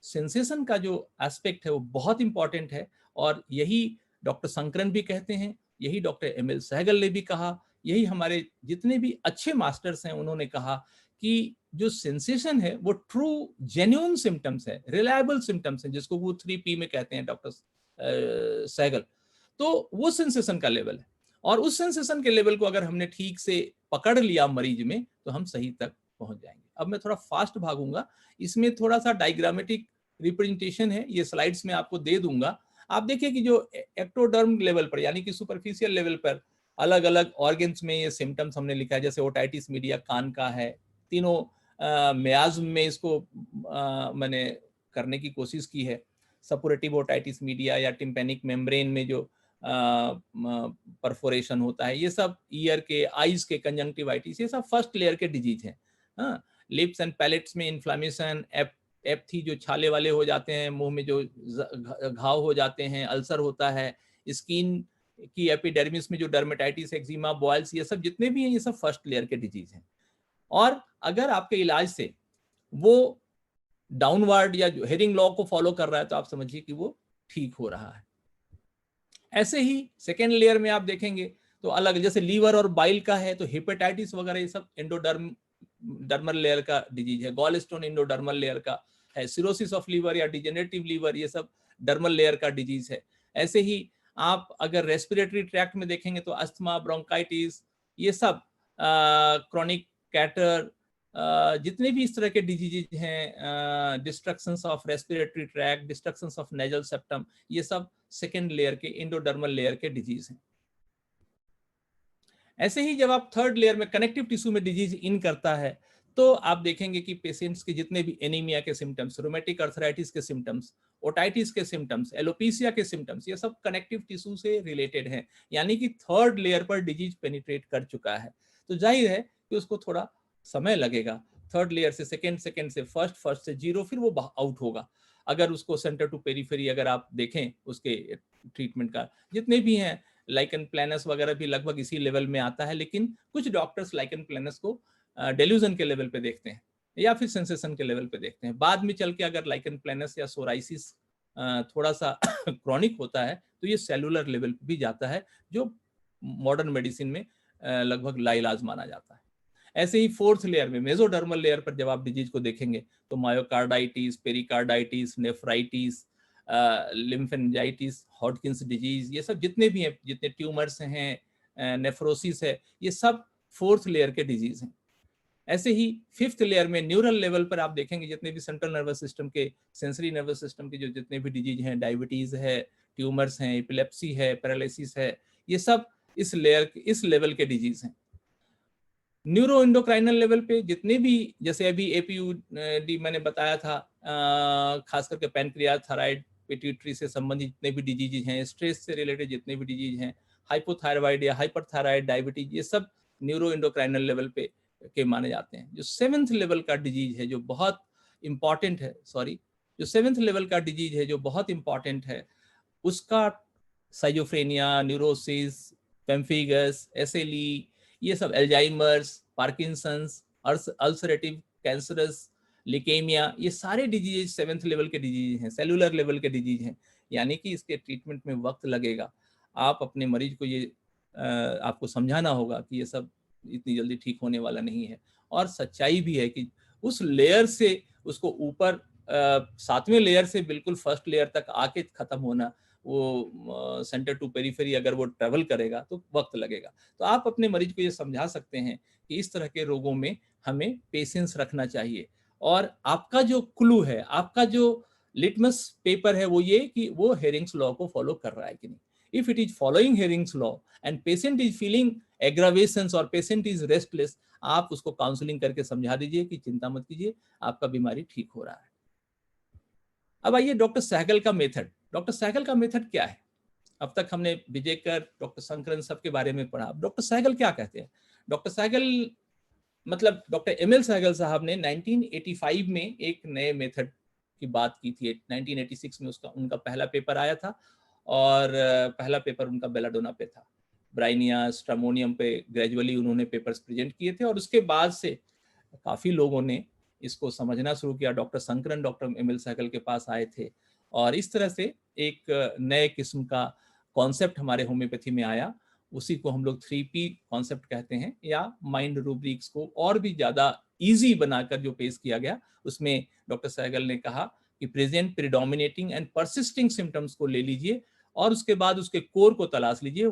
सेंसेशन का जो एस्पेक्ट है वो बहुत इंपॉर्टेंट है। और यही डॉक्टर शंकरन भी कहते हैं, यही डॉक्टर एमएल सहगल ने भी कहा, यही हमारे जितने भी अच्छे मास्टर्स हैं उन्होंने कहा कि जो सेंसेशन है वो ट्रू जेन्युइन सिम्टम्स है, रिलायबल सिम्टम्स है, जिसको वो 3P में कहते हैं डॉक्टर सहगल। तो वो सेंसेशन का लेवल है, और उस सेंसेशन के लेवल को अगर हमने ठीक से पकड़ लिया मरीज में, तो हम सही तक पहुंच जाएंगे। अब मैं थोड़ा फास्ट भागूंगा, इसमें थोड़ा सा डायग्रामेटिक रिप्रेजेंटेशन है, ये स्लाइड्स में आपको दे दूंगा। आप देखिए कि जो एक्टोडर्म लेवल पर, यानी कि सुपरफिशियल लेवल पर अलग अलग ऑर्गन्स में ये सिम्टम्स हमने लिखा है, जैसे ओटाइटिस मीडिया कान का है। तीनों मियाज्म में इसको मैंने करने की कोशिश की है। सपोरेटिव ओटाइटिस मीडिया या टिम्पेनिक मेम्ब्रेन में जो परफोरेशन होता है, ये सब ईयर के, आईज के कंजंक्टिवाइटिस, ये सब फर्स्ट लेयर के डिजीज हैं। हाँ, लिप्स एंड पैलेट्स में इन्फ्लामेशन, एप्थी जो छाले वाले हो जाते हैं, मुंह में जो घाव हो जाते हैं, अल्सर होता है। स्किन की एपिडर्मिस में जो डर्मेटाइटिस, एक्जिमा, बॉयल्स, ये सब जितने भी हैं, ये सब फर्स्ट लेयर के डिजीज हैं। और अगर आपके इलाज से वो डाउनवर्ड या जो हेरिंग लॉ को फॉलो कर रहा है, तो आप समझिए कि वो ठीक हो रहा है। ऐसे ही सेकेंड लेयर में आप देखेंगे तो अलग, जैसे लीवर और बाइल का है, तो हेपेटाइटिस वगैरह ये सब एंडोडर्म डर्मल लेयर का डिजीज है, गॉल स्टोन इंडोडर्मल लेयर का है, सिरोसिस ऑफ लीवर या डिजेनरेटिव लीवर, ये सब डर्मल लेयर का डिजीज है। ऐसे ही आप अगर रेस्पिरेटरी ट्रैक्ट में देखेंगे तो अस्थमा, ब्रोंकाइटिस, ये सब क्रॉनिक कैटर, जितने भी इस तरह के डिजीज हैं, destructions of respiratory tract, destructions of nasal septum, ये सब सेकेंड लेयर के इंडोडर्मल लेयर के डिजीज हैं। ऐसे ही जब आप थर्ड लेयर में कनेक्टिव टिश्यू में डिजीज इन करता है तो आप देखेंगे कि पेशेंट्स के जितने भी एनीमिया के सिम्टम्स, रोमेटिक अर्थराइटिस के सिम्टम्स, ओटाइटिस के सिम्टम्स, एलोपीसिया के सिम्टम्स, ये सब कनेक्टिव टिश्यू से रिलेटेड हैं, यानी कि थर्ड लेयर पर डिजीज पेनिट्रेट कर चुका है। तो जाहिर है कि उसको थोड़ा समय लगेगा, थर्ड लेयर से सेकेंड, सेकेंड से फर्स्ट, फर्स्ट से जीरो, फिर वो आउट होगा। अगर उसको सेंटर टू पेरीफेरी अगर आप देखें उसके ट्रीटमेंट का, जितने भी हैं, लाइकन प्लैनस वगैरह भी लगभग इसी लेवल में आता है, लेकिन कुछ डॉक्टर्स लाइकन प्लैनस को डेल्यूजन के लेवल पे देखते हैं या फिर सेंसेशन के लेवल पे देखते हैं। बाद में चल के अगर लाइकन प्लैनस या सोराइसिस थोड़ा सा क्रॉनिक होता है तो ये सेलुलर लेवल पे भी जाता है, जो मॉडर्न मेडिसिन में लगभग लाइलाज माना जाता है। ऐसे ही फोर्थ लेयर में, मेसोडर्मल लेयर पर जब आप डिजीज को देखेंगे तो मायोकार्डाइटिस, पेरिकार्डाइटिस, नेफ्राइटिस, लिम्फेंजाइटिस, हॉटकिंस डिजीज, ये सब जितने भी हैं, जितने ट्यूमर्स हैं, नेफ्रोसिस है, ये सब फोर्थ लेयर के डिजीज हैं। ऐसे ही फिफ्थ लेयर में न्यूरल लेवल पर आप देखेंगे जितने भी सेंट्रल नर्वस सिस्टम के, सेंसरी नर्वस सिस्टम के जो जितने भी डिजीज हैं, डायबिटीज है, ट्यूमर्स हैं, एपिलेप्सी है, पैरालिसिस है, ये सब इस लेवल के डिजीज हैं। न्यूरो इंडोक्राइनल लेवल पे जितने भी, जैसे अभी एपीयूडी मैंने बताया था, खास करके पैनक्रियास, थायराइड, पिट्यूटरी से संबंधित जितने भी डिजीज हैं, स्ट्रेस से रिलेटेड जितने भी डिजीज हैं, हाइपोथायरॉइड या हाइपरथायरॉइड, डायबिटीज, ये सब न्यूरो इंडोक्राइनल लेवल पे के माने जाते हैं। जो सेवेंथ लेवल का डिजीज है जो बहुत इंपॉर्टेंट है, जो सेवेंथ लेवल का डिजीज है जो बहुत इंपॉर्टेंट है, उसका साइजोफ्रेनिया, न्यूरोसिस, पेम्फिगस, एसएलई, ये सब, Alzheimer's, Parkinson's, ulcerative cancerous, leukaemia, ये सारे डिजीज सेवेंथ लेवल के डिजीज हैं, सेलुलर लेवल के डिजीज हैं, यानी कि इसके ट्रीटमेंट में वक्त लगेगा। आप अपने मरीज को ये आपको समझाना होगा कि ये सब इतनी जल्दी ठीक होने वाला नहीं है। और सच्चाई भी है कि उस लेयर से उसको ऊपर सातवें लेयर से बिल्कुल फर्स्ट लेयर तक आके खत्म होना, वो सेंटर टू पेरीफेरी अगर वो ट्रेवल करेगा तो वक्त लगेगा। तो आप अपने मरीज को ये समझा सकते हैं कि इस तरह के रोगों में हमें पेशेंस रखना चाहिए, और आपका जो क्लू है, आपका जो लिटमस पेपर है, वो ये कि वो हेरिंग्स लॉ को फॉलो कर रहा है कि नहीं। If it is following Hering's law and patient is feeling aggravations और patient is restless, आप उसको काउंसलिंग करके समझा दीजिए कि चिंता मत कीजिए, आपका बीमारी ठीक हो रहा है। अब आइए डॉक्टर सहगल का मेथड। डॉक्टर सहगल का मेथड क्या है? अब तक हमने विजयकर, डॉक्टर शंकरन सबके बारे में पढ़ा। अब डॉक्टर सहगल क्या कहते हैं? डॉक्टर सहगल मतलब डॉक्टर एमएल सहगल साहब ने 1985 में एक नए मेथड की बात की थी। 1986 में उनका पहला पेपर आया था, और पहला पेपर उनका बेलाडोना पे था। ब्राइनिया, स्ट्रामोनियम पे ग्रेजुअली उन्होंने पेपर्स प्रेजेंट किए थे, और उसके बाद से काफ़ी लोगों ने इसको समझना शुरू किया। Doctor Sankaran, doctor ML Sehgal के पास आए थे, और इस तरह से एक नए किस्म का कॉन्सेप्ट हमारे होम्योपैथी में आया। उसी को हम लोग 3P कॉन्सेप्ट कहते हैं, या माइंड रूब्रिक्स को और भी ज़्यादा ईजी बनाकर जो पेश किया गया, उसमें डॉक्टर सहगल ने कहा कि present, predominating and persisting symptoms को ले लीजिए, और उसके बाद उसके कोर को तलाश लीजिए,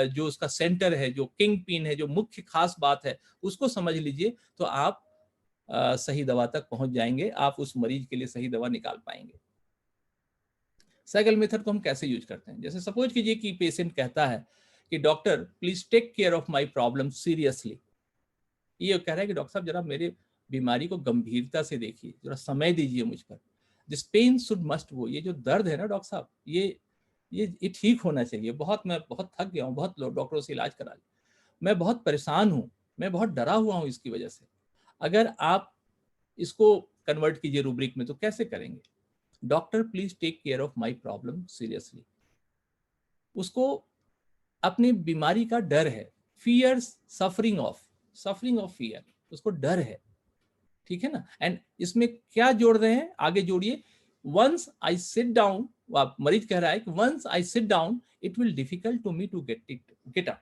जो उसका सेंटर है, जो किंग पिन है, जो मुख्य खास बात है, उसको समझ लीजिए, तो आप सही दवा तक पहुंच जाएंगे, आप उस मरीज के लिए सही दवा निकाल पाएंगे। सहगल मेथड को हम कैसे यूज करते हैं? जैसे सपोज कीजिए कि पेशेंट कहता है कि doctor please take care of my problem seriously. ये कह रहा है कि डॉक्टर साहब जरा मेरे बीमारी को गंभीरता से देखिए, जरा समय दीजिए मुझ पर। This pain should must go. ये जो दर्द है ना डॉक्टर साहब, ये ठीक होना चाहिए। मैं बहुत थक गया हूँ, बहुत डॉक्टरों से इलाज करा लिया, मैं बहुत परेशान हूँ, मैं बहुत डरा हुआ हूँ इसकी वजह से। अगर आप इसको कन्वर्ट कीजिए रूब्रिक में तो कैसे करेंगे? Doctor please take care of my problem seriously. उसको अपनी बीमारी का डर है, फियर, सफरिंग ऑफ फियर, उसको डर है, ठीक है ना। एंड इसमें क्या जोड़ रहे हैं? आगे जोड़िए, वंस आई सिट डाउन, मरीज कह रहा है कि once I sit down it will difficult to me to get up.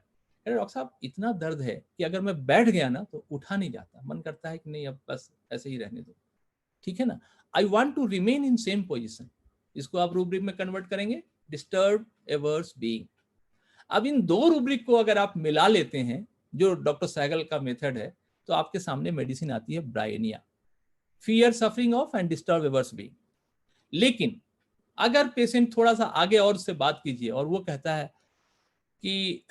अरे डॉक्टर साहब इतना दर्द है कि अगर मैं बैठ गया ना तो उठा नहीं जाता, मन करता है कि नहीं अब बस ऐसे ही रहने दो, ठीक है ना, I want to remain in same position. इसको आप रूब्रिक में कन्वर्ट करेंगे, डिस्टर्ब एवर्स बीइंग। अब इन दो रूब्रिक को अगर आप मिला लेते हैं, जो डॉक्टर सहगल का मेथड है, तो आपके सामने मेडिसिन आती है Bryonia, fear suffering of and disturb averse being. लेकिन अगर पेशेंट थोड़ा सा आगे और उससे बात कीजिए और वो कहता है कि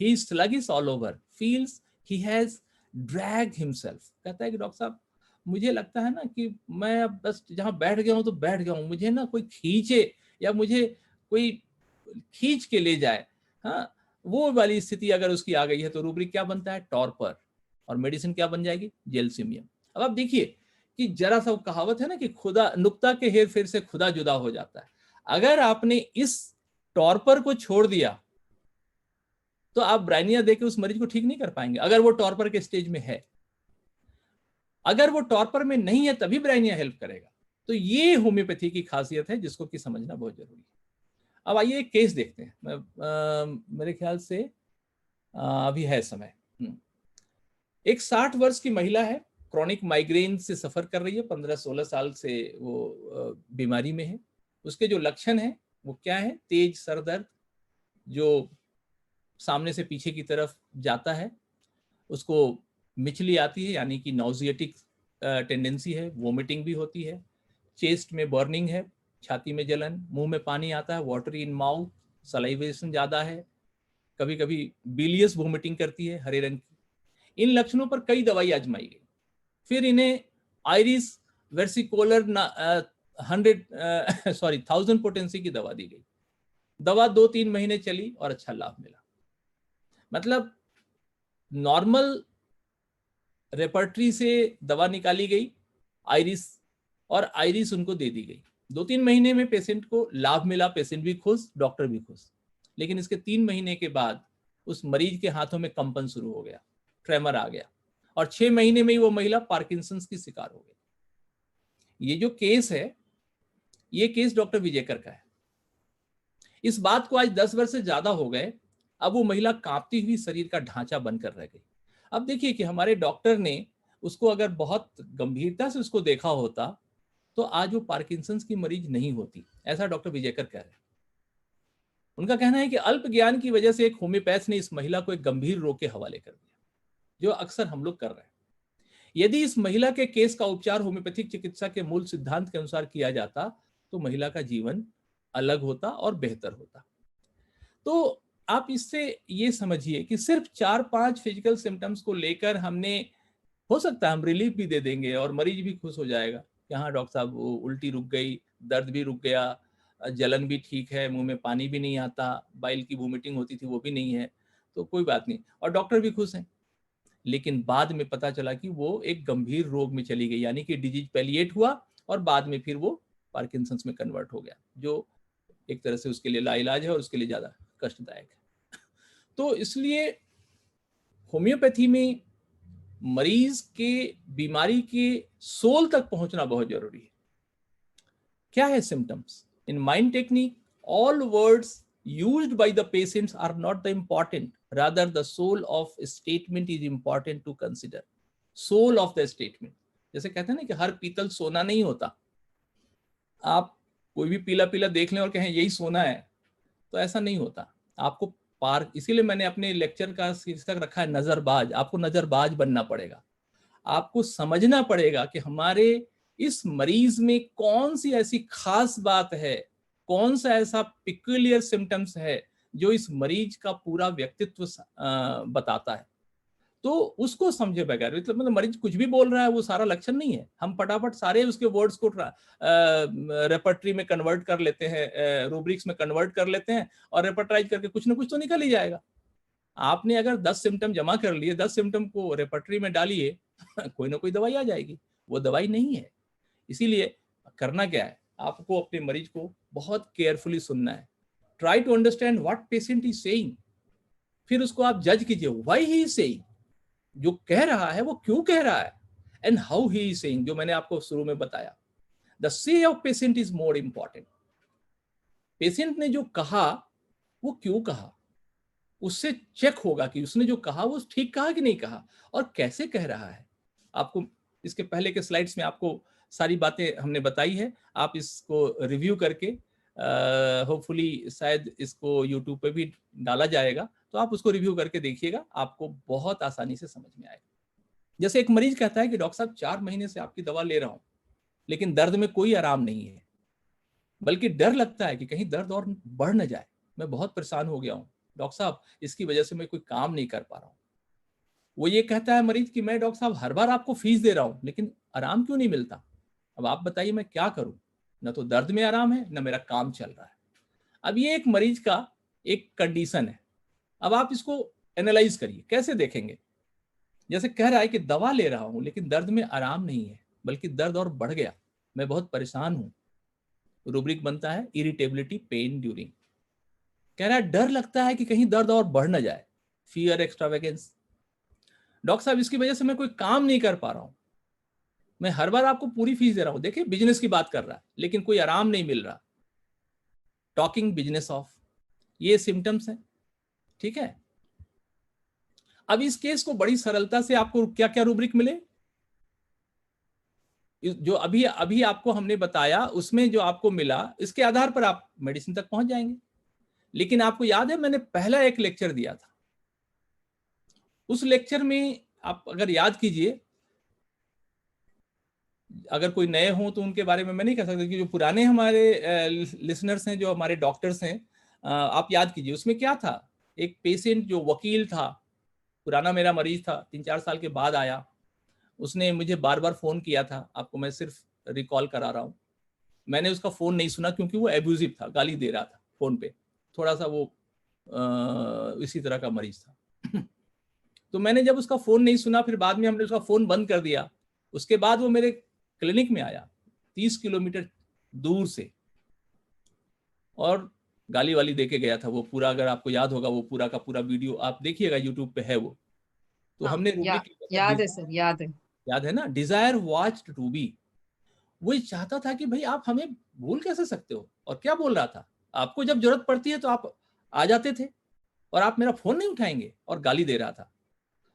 he is sluggish all over, feels he has dragged himself, कहता है कि डॉक्टर साहब मुझे लगता है ना कि मैं अब बस जहां बैठ गया हूं तो बैठ गया हूं, मुझे ना कोई खींचे या मुझे कोई खींच के ले जाए, हाँ, वो वाली स्थिति अगर उसकी आ गई है तो रूब्रिक क्या बनता है, टॉर्पर, और मेडिसिन क्या बन जाएगी, जेलसिमियम। अब आप देखिए कि जरा सा कहावत है ना कि खुदा नुक्ता के हेर फेर से खुदा जुदा हो जाता है। अगर आपने इस टॉर्पर को छोड़ दिया तो आप ब्रायनिया देके उस मरीज को ठीक नहीं कर पाएंगे, अगर वो टॉर्पर के स्टेज में है। अगर वो टॉर्पर में नहीं है तभी ब्रायनिया हेल्प करेगा। तो ये होम्योपैथी की खासियत है जिसको कि समझना बहुत जरूरी है। अब आइए एक केस देखते हैं, मेरे ख्याल से अभी है समय। एक 60 वर्ष की महिला है, क्रॉनिक माइग्रेन से सफर कर रही है, 15-16 साल से वो बीमारी में है। उसके जो लक्षण है वो क्या है, तेज सर दर्द जो सामने से पीछे की तरफ जाता है, उसको मिचली आती है यानी कि नॉजिएटिक टेंडेंसी है, वोमिटिंग भी होती है, चेस्ट में बर्निंग है, छाती में जलन, मुंह में पानी आता है, वाटरी इन माउथ, सलाइवेशन ज्यादा है, कभी कभी बिलियस वोमिटिंग करती है, हरे रंग की। इन लक्षणों पर कई दवाई आजमाई गई, फिर इन्हें आयरिस वेर्सिकोलर 1000 पोटेंसी की दवा दी गई। दवा 2-3 महीने चली और अच्छा लाभ मिला। मतलब नॉर्मल रेपर्टरी से दवा निकाली गई आयरिस, और आयरिस उनको दे दी गई। 2-3 महीने में पेशेंट को लाभ मिला, पेशेंट भी खुश, डॉक्टर भी खुश। लेकिन इसके 3 महीने के बाद उस मरीज के हाथों में कंपन शुरू हो गया, ट्रेमर आ गया, और 6 महीने में ही वो महिला पार्किंसंस की शिकार हो गई। ये जो केस है, ये केस डॉक्टर विजयकर का है। इस बात को आज 10 वर्ष से ज्यादा हो गए। अब वो महिला कांपती हुई शरीर का ढांचा बनकर रह गई। अब देखिए कि हमारे डॉक्टर ने उसको अगर बहुत गंभीरता से उसको देखा होता तो आज वो पार्किंसंस की मरीज नहीं होती, ऐसा डॉक्टर विजयकर कह रहे हैं। उनका कहना है कि अल्प ज्ञान की वजह से एक होम्योपैथ ने इस महिला को एक गंभीर रोग के हवाले कर दिया, जो अक्सर हम लोग कर रहे हैं। यदि इस महिला के केस का उपचार होम्योपैथिक चिकित्सा के मूल सिद्धांत के अनुसार किया जाता तो महिला का जीवन अलग होता और बेहतर होता। तो आप इससे ये समझिए कि सिर्फ 4-5 फिजिकल सिम्टम्स को लेकर हमने, हो सकता है हम रिलीफ भी दे देंगे और मरीज भी खुश हो जाएगा कि हाँ डॉक्टर साहब वो उल्टी रुक गई, दर्द भी रुक गया, जलन भी ठीक है, मुंह में पानी भी नहीं आता, बाइल की वोमिटिंग होती थी वो भी नहीं है, तो कोई बात नहीं, और डॉक्टर भी खुश हैं। लेकिन बाद में पता चला कि वो एक गंभीर रोग में चली गई, यानी कि डिजीज पैलिएट हुआ और बाद में फिर वो पार्किंसंस में कन्वर्ट हो गया, जो एक तरह से उसके लिए लाइलाज है और उसके लिए ज्यादा कष्टदायक है। तो इसलिए होम्योपैथी में मरीज के बीमारी के सोल तक पहुंचना बहुत जरूरी है। क्या है symptoms? In mind technique, all words used by the patients are not the important, rather the soul of statement is important to consider. soul of the statement, जैसे कहते हैं ना कि हर पीतल सोना नहीं होता। आप कोई भी पीला पीला देख लें और कहें यही सोना है, तो ऐसा नहीं होता। आपको पार, इसीलिए मैंने अपने लेक्चर का शीर्षक रखा है नजरबाज। आपको नजरबाज बनना पड़ेगा, आपको समझना पड़ेगा कि हमारे इस मरीज में कौन सी ऐसी खास बात है, कौन सा ऐसा पिक्यूलियर सिम्टम्स है जो इस मरीज का पूरा व्यक्तित्व बताता है। तो उसको समझे बगैर, मतलब मरीज कुछ भी बोल रहा है वो सारा लक्षण नहीं है, हम फटाफट सारे उसके वर्ड्स को रेपर्टरी में कन्वर्ट कर लेते हैं, रूब्रिक्स में कन्वर्ट कर लेते हैं और रेपर्टराइज करके कुछ ना कुछ तो निकल ही जाएगा। आपने अगर 10 सिम्टम जमा कर लिए, 10 सिम्टम को रेपर्टरी में डालिए, कोई ना कोई दवाई आ जाएगी। वो दवाई नहीं है। इसीलिए करना क्या है, आपको अपने मरीज को बहुत केयरफुली सुनना है। Try to understand what patient is saying, फिर उसको आप जज कीजिए, व्हाई ही इज सेइंग, जो कह रहा है वो क्यों कह रहा है, and how he is saying, जो मैंने आपको शुरू में बताया। द से of patient is more important. Patient ने जो कहा वो क्यों कहा, उससे चेक होगा कि उसने जो कहा वो ठीक कहा कि नहीं कहा और कैसे कह रहा है। आपको इसके पहले के स्लाइड्स में आपको सारी बातें हमने बताई है, आप इसको रिव्यू करके होपफुली शायद इसको यूट्यूब पे भी डाला जाएगा, तो आप उसको रिव्यू करके देखिएगा, आपको बहुत आसानी से समझ में आएगा। जैसे एक मरीज कहता है कि डॉक्टर साहब 4 महीने से आपकी दवा ले रहा हूं, लेकिन दर्द में कोई आराम नहीं है, बल्कि डर लगता है कि कहीं दर्द और बढ़ न जाए, मैं बहुत परेशान हो गया हूँ डॉक्टर साहब, इसकी वजह से मैं कोई काम नहीं कर पा रहा हूँ। वो ये कहता है मरीज कि मैं डॉक्टर साहब हर बार आपको फीस दे रहा हूँ, लेकिन आराम क्यों नहीं मिलता, अब आप बताइए मैं क्या करूं, न तो दर्द में आराम है न मेरा काम चल रहा है। अब ये एक मरीज का एक कंडीशन है। अब आप इसको एनालाइज करिए, कैसे देखेंगे। जैसे कह रहा है कि दवा ले रहा हूं लेकिन दर्द में आराम नहीं है, बल्कि दर्द और बढ़ गया, मैं बहुत परेशान हूं। रूब्रिक बनता है इरिटेबिलिटी पेन ड्यूरिंग। कह रहा है डर लगता है कि कहीं दर्द और बढ़ न जाए, फियर एक्स्ट्रावेगेंस। डॉक्टर साहब इसकी वजह से मैं कोई काम नहीं कर पा रहा हूं, मैं हर बार आपको पूरी फीस दे रहा हूं, देखिए बिजनेस की बात कर रहा है, लेकिन कोई आराम नहीं मिल रहा, टॉकिंग बिजनेस ऑफ, ये सिम्टम्स हैं। ठीक है, अब इस केस को बड़ी सरलता से आपको क्या क्या रूब्रिक मिले, जो अभी अभी आपको हमने बताया उसमें जो आपको मिला, इसके आधार पर आप मेडिसिन तक पहुंच जाएंगे। लेकिन आपको याद है मैंने पहला एक लेक्चर दिया था, उस लेक्चर में आप अगर याद कीजिए, अगर कोई नए हो तो उनके बारे में मैं नहीं कह सकता, कि जो पुराने हमारे लिसनर्स हैं, जो हमारे डॉक्टर्स हैं, आप याद कीजिए उसमें क्या था। एक पेशेंट जो वकील था, पुराना मेरा मरीज था, 3-4 साल के बाद आया, उसने मुझे बार बार फोन किया था, आपको मैं सिर्फ रिकॉल करा रहा हूँ। मैंने उसका फोन नहीं सुना क्योंकि वो एब्यूजिव था, गाली दे रहा था फोन पे, थोड़ा सा वो इसी तरह का मरीज था। तो मैंने जब उसका फोन नहीं सुना, फिर बाद में हमने उसका फोन बंद कर दिया। उसके बाद वो मेरे क्लिनिक में आया 30 किलोमीटर दूर से, और गाली वाली दे के गया था वो पूरा, अगर आपको याद होगा वो पूरा का पूरा वीडियो आप देखिएगा, यूट्यूब पे है वो। तो हाँ, हमने रूबी याद है सर, याद है। याद है ना, डिजायर वॉच्ड रूबी। वो चाहता था कि भाई आप हमें भूल कैसे सकते हो, और क्या बोल रहा था, आपको जब जरूरत पड़ती है तो आप आ जाते थे और आप मेरा फोन नहीं उठाएंगे, और गाली दे रहा था।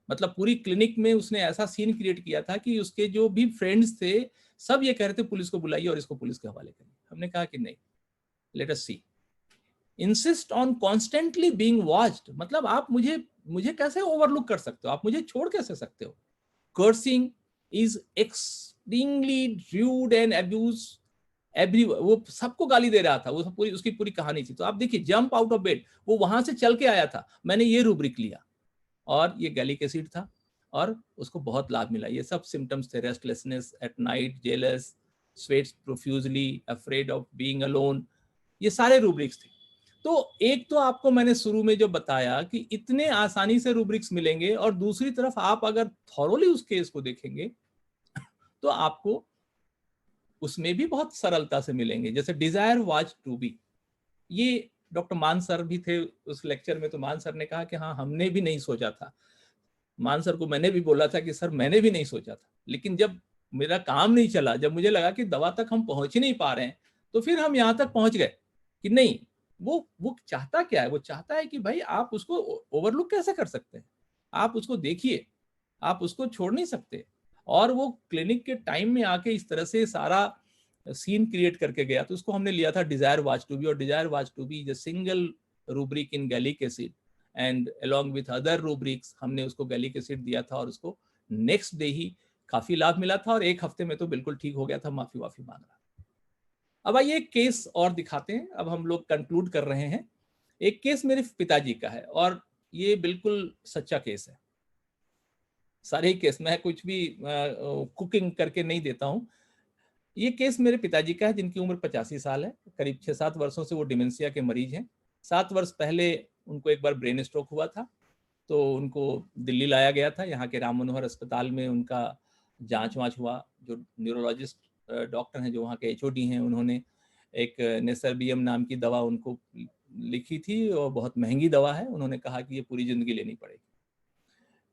मतलब पूरी क्लिनिक में उसने ऐसा सीन क्रिएट किया था कि उसके जो भी फ्रेंड्स थे सब ये कह रहे थे पुलिस को बुलाइए और इसको पुलिस के हवाले करिए। हमने कहा कि नहीं, let us see, insist on constantly being watched, मतलब आप मुझे कैसे ओवरलुक कर सकते हो, आप मुझे छोड़ कैसे सकते हो। Cursing is extremely rude and abuse every, वो सबको गाली दे रहा था, वो पूरी उसकी पूरी कहानी थी। तो आप देखिए, जंप आउट ऑफ बेड, वो वहां से चल के आया था, मैंने ये रूब्रिक लिया और ये गैलिक एसिड था, और उसको बहुत लाभ मिला। ये सब सिम्टम्स थे, restlessness at night, jealous, sweats profusely, afraid of being alone, ये सारे रूब्रिक्स थे। तो एक तो आपको मैंने शुरू में जो बताया कि इतने आसानी से रूब्रिक्स मिलेंगे, और दूसरी तरफ आप अगर थॉरोली उस केस को देखेंगे तो आपको उसमें भी बहुत सरलता से मिलेंगे। जैसे डिजायर वॉच टू बी, ये डॉक्टर मान सर भी थे उस लेक्चर में, तो मान सर ने कहा कि हाँ हमने भी नहीं सोचा था। मान सर को मैंने भी बोला था कि सर मैंने भी नहीं सोचा था, लेकिन जब मेरा काम नहीं चला, जब मुझे लगा कि दवा तक हम पहुंच ही नहीं पा रहे हैं, तो फिर हम यहाँ तक पहुंच गए कि नहीं, वो चाहता क्या है, वो चाहता है कि भाई आप उसको ओवरलुक कैसे कर सकते हैं, आप उसको देखिए, आप उसको छोड़ नहीं सकते। और वो क्लिनिक के टाइम में आके इस तरह से सारा सीन क्रिएट करके गया, तो उसको हमने लिया था डिजायर वॉच टू बी। और desire watch to be is a single rubric in gallic acid, and along with other rubrics हमने उसको गैलिक एसिड दिया था, और उसको नेक्स्ट डे ही काफी लाभ मिला था, और 1 हफ्ते में तो बिल्कुल ठीक हो गया था, माफी वाफी मांग रहा। अब आइए एक केस और दिखाते हैं, अब हम लोग कंक्लूड कर रहे हैं। एक केस मेरे पिताजी का है, और ये बिल्कुल सच्चा केस है। सारे केस मैं कुछ भी कुकिंग करके नहीं देता हूँ। ये केस मेरे पिताजी का है, जिनकी उम्र 85 साल है, करीब 6-7 वर्षों से वो डिमेंशिया के मरीज हैं। 7 वर्ष पहले उनको एक बार ब्रेन स्ट्रोक हुआ था, तो उनको दिल्ली लाया गया था। यहाँ के राम मनोहर अस्पताल में उनका जांच वाँच हुआ। जो न्यूरोलॉजिस्ट डॉक्टर हैं, जो वहाँ के एचओडी हैं, उन्होंने एक नेसरबियम नाम की दवा उनको लिखी थी, और बहुत महंगी दवा है। उन्होंने कहा कि ये पूरी जिंदगी लेनी पड़ेगी।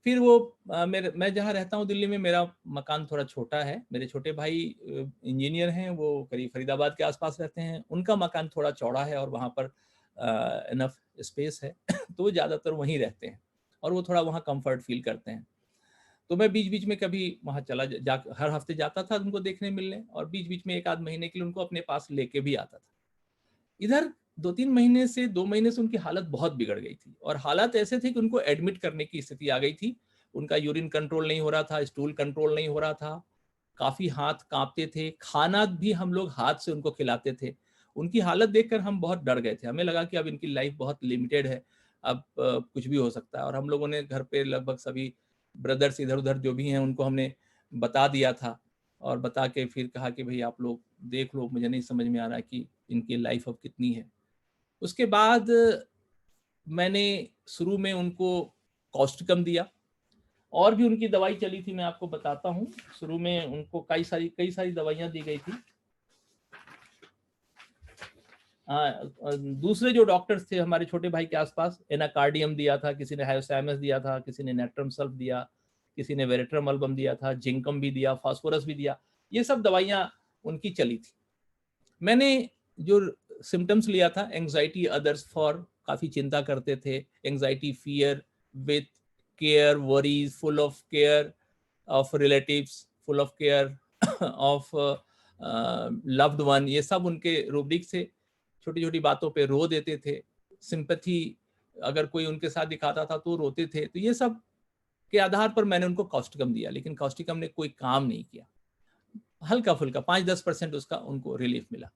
फिर वो मैं जहाँ रहता हूँ दिल्ली में, मेरा मकान थोड़ा छोटा है। मेरे छोटे भाई इंजीनियर हैं, वो करीब फरीदाबाद के आसपास रहते हैं। उनका मकान थोड़ा चौड़ा है, और वहाँ पर इनफ स्पेस है तो वो ज़्यादातर वहीं रहते हैं और वो थोड़ा वहाँ कंफर्ट फील करते हैं। तो मैं बीच बीच में कभी वहाँ चला हर हफ्ते जाता था उनको देखने मिलने, और बीच बीच में 1 आध महीने के लिए उनको अपने पास लेके भी आता था। इधर 2-3 महीने से 2 महीने से उनकी हालत बहुत बिगड़ गई थी, और हालात ऐसे थे कि उनको एडमिट करने की स्थिति आ गई थी। उनका यूरिन कंट्रोल नहीं हो रहा था, स्टूल कंट्रोल नहीं हो रहा था, काफ़ी हाथ काँपते थे, खाना भी हम लोग हाथ से उनको खिलाते थे। उनकी हालत देखकर हम बहुत डर गए थे, हमें लगा कि अब इनकी लाइफ बहुत लिमिटेड है, अब कुछ भी हो सकता है। और हम लोगों ने घर पे लगभग सभी ब्रदर्स इधर-उधर जो भी हैं उनको हमने बता दिया था, और बता के फिर कहा कि भई आप लोग देख लो, मुझे नहीं समझ में आ रहा कि इनकी लाइफ अब कितनी है। उसके बाद मैंने शुरू में उनको कॉस्टिकम दिया, और भी उनकी दवाई चली थी, मैं आपको बताता हूँ। शुरू में उनको कई सारी दवाइयाँ दी गई थी। दूसरे जो डॉक्टर्स थे हमारे छोटे भाई के आसपास, एनाकार्डियम दिया था, किसी ने हायोसैमस दिया था, किसी ने नेट्रम सल्फ दिया, किसी ने वेरेट्रम अल्बम दिया था, जिंकम भी दिया, फास्फोरस भी दिया। ये सब दवाइयाँ उनकी चली थी। मैंने जो सिम्टम्स लिया था, एंग्जाइटी अदर्स फॉर, काफ़ी चिंता करते थे, anxiety fear with care worries, full of care of relatives, full of care of loved one, ये सब उनके रूब्रिक से। छोटी छोटी बातों पे रो देते थे, सिंपैथी अगर कोई उनके साथ दिखाता था तो रोते थे। तो ये सब के आधार पर मैंने उनको कॉस्टिकम दिया, लेकिन कॉस्टिकम ने कोई काम नहीं किया। हल्का फुल्का 5-10% उसका उनको रिलीफ मिला।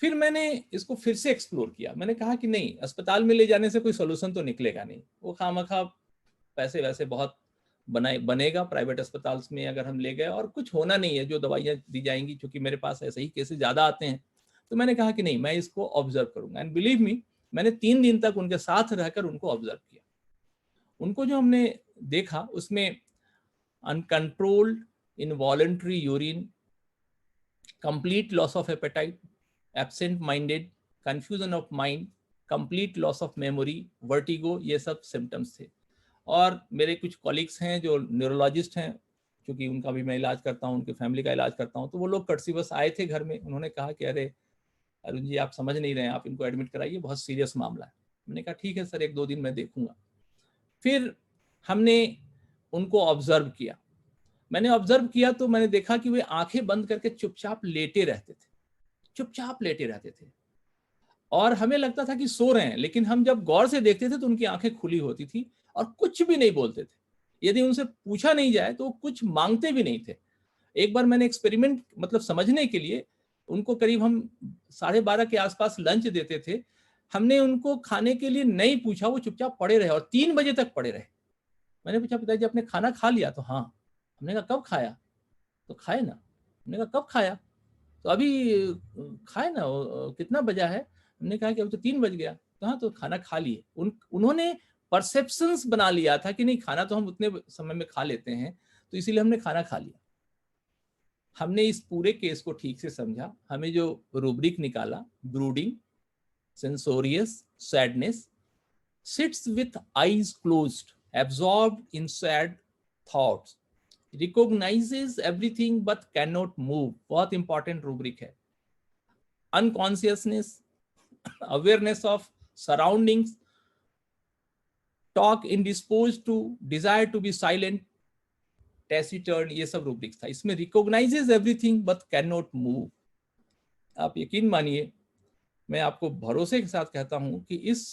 फिर मैंने इसको फिर से एक्सप्लोर किया। मैंने कहा कि नहीं, अस्पताल में ले जाने से कोई सोल्यूशन तो निकलेगा नहीं, वो खामखा पैसे वैसे बहुत बनेगा प्राइवेट अस्पताल में अगर हम ले गए, और कुछ होना नहीं है जो दवाइयाँ दी जाएंगी, क्योंकि मेरे पास ऐसे ही केसेस ज़्यादा आते हैं। तो मैंने कहा कि नहीं, मैं इसको ऑब्जर्व करूंगा। एंड बिलीव मी, मैंने 3 दिन तक उनके साथ रहकर उनको ऑब्जर्व किया। उनको जो हमने देखा उसमें uncontrolled involuntary urine, complete loss of appetite, absent minded, confusion of mind, complete loss of memory, vertigo, ये सब सिम्टम्स थे। और मेरे कुछ कॉलीग्स हैं जो न्यूरोलॉजिस्ट हैं, क्योंकि उनका भी मैं इलाज करता हूँ, उनके फैमिली का इलाज करता हूँ, तो वो लोग कर्सिवस आए थे घर में। उन्होंने कहा कि अरे अरुण जी, आप समझ नहीं रहे हैं, आप इनको एडमिट कराइए, बहुत सीरियस मामला है। मैंने कहा ठीक है सर, 1-2 दिन मैं देखूंगा। फिर हमने उनको ऑब्जर्व किया। मैंने ऑब्जर्व किया तो मैंने देखा कि वे आंखें बंद करके चुपचाप लेटे रहते थे, चुपचाप लेटे रहते थे, और हमें लगता था कि सो रहे हैं, लेकिन हम जब गौर से देखते थे तो उनकी आंखें खुली होती थी और कुछ भी नहीं बोलते थे। यदि उनसे पूछा नहीं जाए तो कुछ मांगते भी नहीं थे। एक बार मैंने एक्सपेरिमेंट, मतलब समझने के लिए, उनको करीब हम 12:30 के आसपास लंच देते थे, हमने उनको खाने के लिए नहीं पूछा, वो चुपचाप पड़े रहे और 3 बजे तक पड़े रहे। मैंने पूछा पिताजी आपने खाना खा लिया? तो हाँ। हमने कहा कब खाया? तो खाए ना। हमने कहा कब खाया? तो अभी खाए ना, कितना बजा है? हमने कहा कि अभी तो 3 बज गया। तो हाँ, तो खाना खा लिए। उन्होंने परसेप्शंस बना लिया था कि नहीं, खाना तो हम उतने समय में खा लेते हैं, तो इसीलिए हमने खाना खा लिया। हमने इस पूरे केस को ठीक से समझा, हमें जो रूब्रिक निकाला, brooding, censorious, sadness, sits with eyes closed, absorbed in sad thoughts, recognises everything but can not move, बहुत इंपॉर्टेंट रूब्रिक है। Unconsciousness, awareness of surroundings, talk indispose to, desire to be silent, taciturn, ये सब rubrics था। इसमें recognises everything but can not move. आप यकीन मानिए, मैं आपको भरोसे के साथ कहता हूं कि इस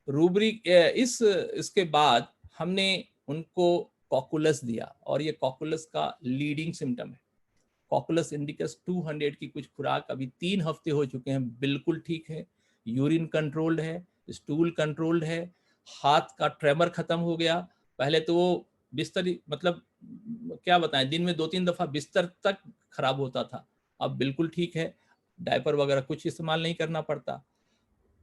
रूब्रिक इसके बाद हमने उनको कॉकुलस दिया, और ये कॉकुलस का लीडिंग सिम्टम है। कॉकुलस इंडिकस 200 की कुछ खुराक अभी 3 हफ्ते हो चुके हैं, बिल्कुल ठीक है, यूरिन कंट्रोल्ड है, स्टूल कंट्रोल्ड है, हाथ का ट्रेमर खत्म हो गया। पहले तो वो बिस्तर, मतलब क्या बताएं, दिन में 2-3 दफा बिस्तर तक खराब होता था, अब बिल्कुल ठीक है, डायपर वगैरह कुछ इस्तेमाल नहीं करना पड़ता।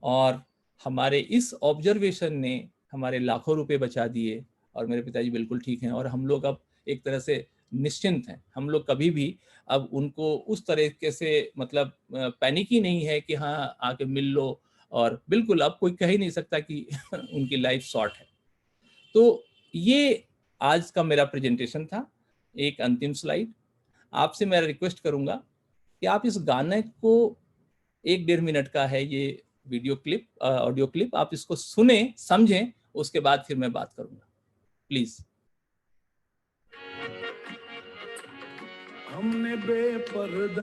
और हमारे इस ऑब्जर्वेशन ने हमारे लाखों रुपए बचा दिए, और मेरे पिताजी बिल्कुल ठीक हैं, और हम लोग अब एक तरह से निश्चिंत हैं। हम लोग कभी भी अब उनको उस तरीके से, मतलब पैनिक ही नहीं है कि हाँ आके मिल लो, और बिल्कुल अब कोई कह ही नहीं सकता कि उनकी लाइफ शॉर्ट है। तो ये आज का मेरा प्रेजेंटेशन था। एक अंतिम स्लाइड, आपसे मैं रिक्वेस्ट करूंगा कि आप इस गाने को, 1-1.5 मिनट का है ये वीडियो क्लिप, ऑडियो क्लिप, आप इसको सुने, समझें, उसके बाद फिर मैं बात करूंगा, प्लीज। हमने बेपर्दा,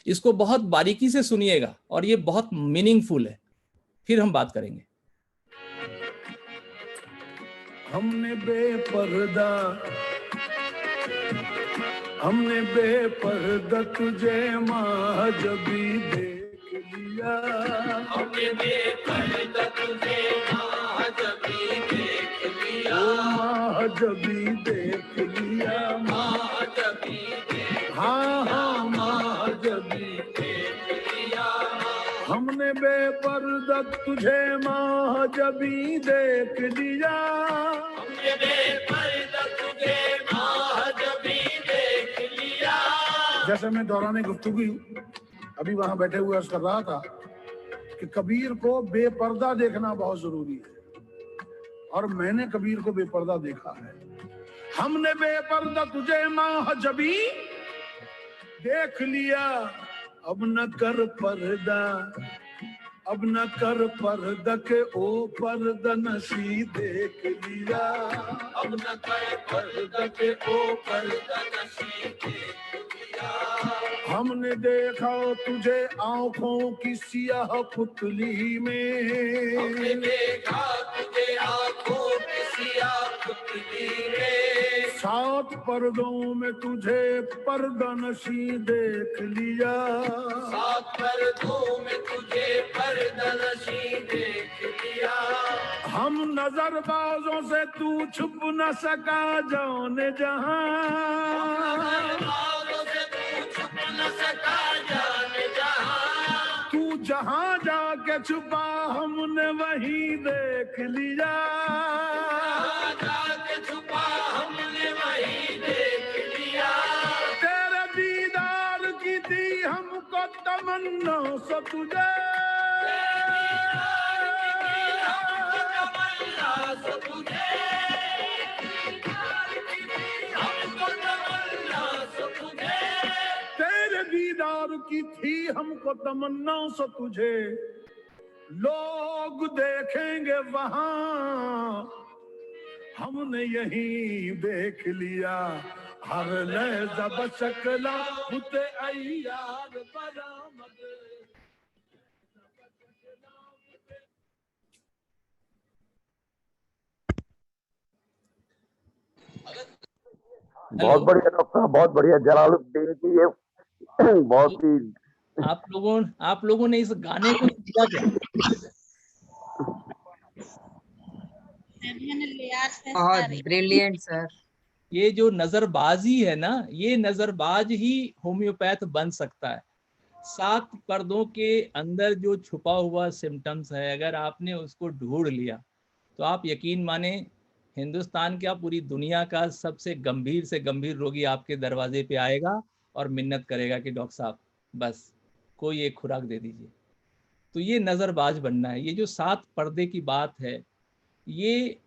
इसको बहुत बारीकी से सुनिएगा और ये बहुत मीनिंगफुल है, फिर हम बात करेंगे। हमने बेपर्दा तुझे महाजबी देख लिया, हमने बेपर्दा तुझे महाजबी देख लिया, महाजबी देख लिया, महाजबी देख, हाँ हाँ महाजबी देख लिया, हमने बेपर्दा तुझे महाजबी देख लिया, हमने बेपर्दा तुझे महाजबी देख लिया। जैसे मैं दौरान गुफ्तगू अभी वहां बैठे हुए अर्ज कर रहा था कि कबीर को बेपर्दा देखना बहुत जरूरी है, और मैंने कबीर को बेपर्दा देखा है। हमने बेपर्दा तुझे महाजबी देख लिया, अब न कर पर्दा, अब न कर पर्दा के ओ पर्दा नशी देख लिया, अब न कर पर्दा के ओ पर्दा नशी देख लिया, हमने देखा तुझे आंखों की सियाह पुतली में, हमने देखा तुझे आंखों की सियाह पुतली में, 7 पर्दों में तुझे पर्दा नशी देख लिया, 7 पर्दों में तुझे पर्दा नशी देख लिया, हम नजरबाजों से तू छुप न सका जाने जहां, नजरबाजों से तू छुप न सका जाने जहां, तू जहां जाके छुपा हमने वहीं देख लिया, जाके छुपा हमने वहीं देख लिया, तेरे दीदार की थी हमको तमन्ना सो तुझे, तेरे दीदार की थी हमको तमन्ना सो तुझे, लोग देखेंगे वहां, हमने यहीं देख लिया, हर लहज़ा बशकला उते अय्यार बरामद। बहुत बढ़िया डॉक्टर, बहुत बढ़िया। जलालुद्दीन की ये बहुत ही, आप लोगों ने इस गाने को किया क्या? बहुत ब्रिलियंट सर। ये जो नजरबाजी है ना, ये नजरबाज ही होम्योपैथ बन सकता है। 7 पर्दों के अंदर जो छुपा हुआ सिम्टम्स है, अगर आपने उसको ढूंढ लिया तो आप यकीन माने हिंदुस्तान क्या पूरी दुनिया का सबसे गंभीर से गंभीर रोगी आपके दरवाजे पे आएगा और मिन्नत करेगा कि डॉक्टर साहब बस कोई एक खुराक दे दीजिए। तो ये नज़रबाज बनना है। ये जो 7 पर्दे की बात है, ये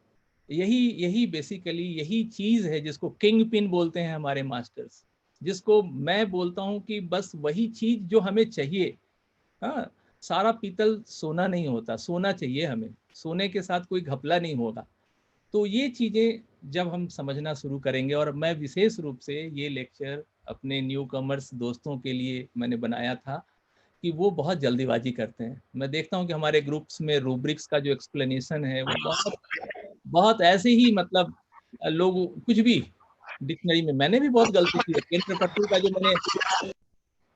यही बेसिकली यही चीज़ है जिसको किंग पिन बोलते हैं हमारे मास्टर्स, जिसको मैं बोलता हूँ कि बस वही चीज़ जो हमें चाहिए। हाँ, सारा पीतल सोना नहीं होता, सोना चाहिए हमें, सोने के साथ कोई घपला नहीं होगा। तो ये चीज़ें जब हम समझना शुरू करेंगे, और मैं विशेष रूप से ये लेक्चर अपने न्यू कमर्स दोस्तों के लिए मैंने बनाया था कि वो बहुत जल्दीबाजी करते हैं। मैं देखता हूँ कि हमारे ग्रुप्स में रूब्रिक्स का जो एक्सप्लेनेशन है वो बहुत ऐसे ही, मतलब लोग कुछ भी डिक्शनरी में, मैंने भी बहुत गलती की है। केंद्र पट्टू का जो मैंने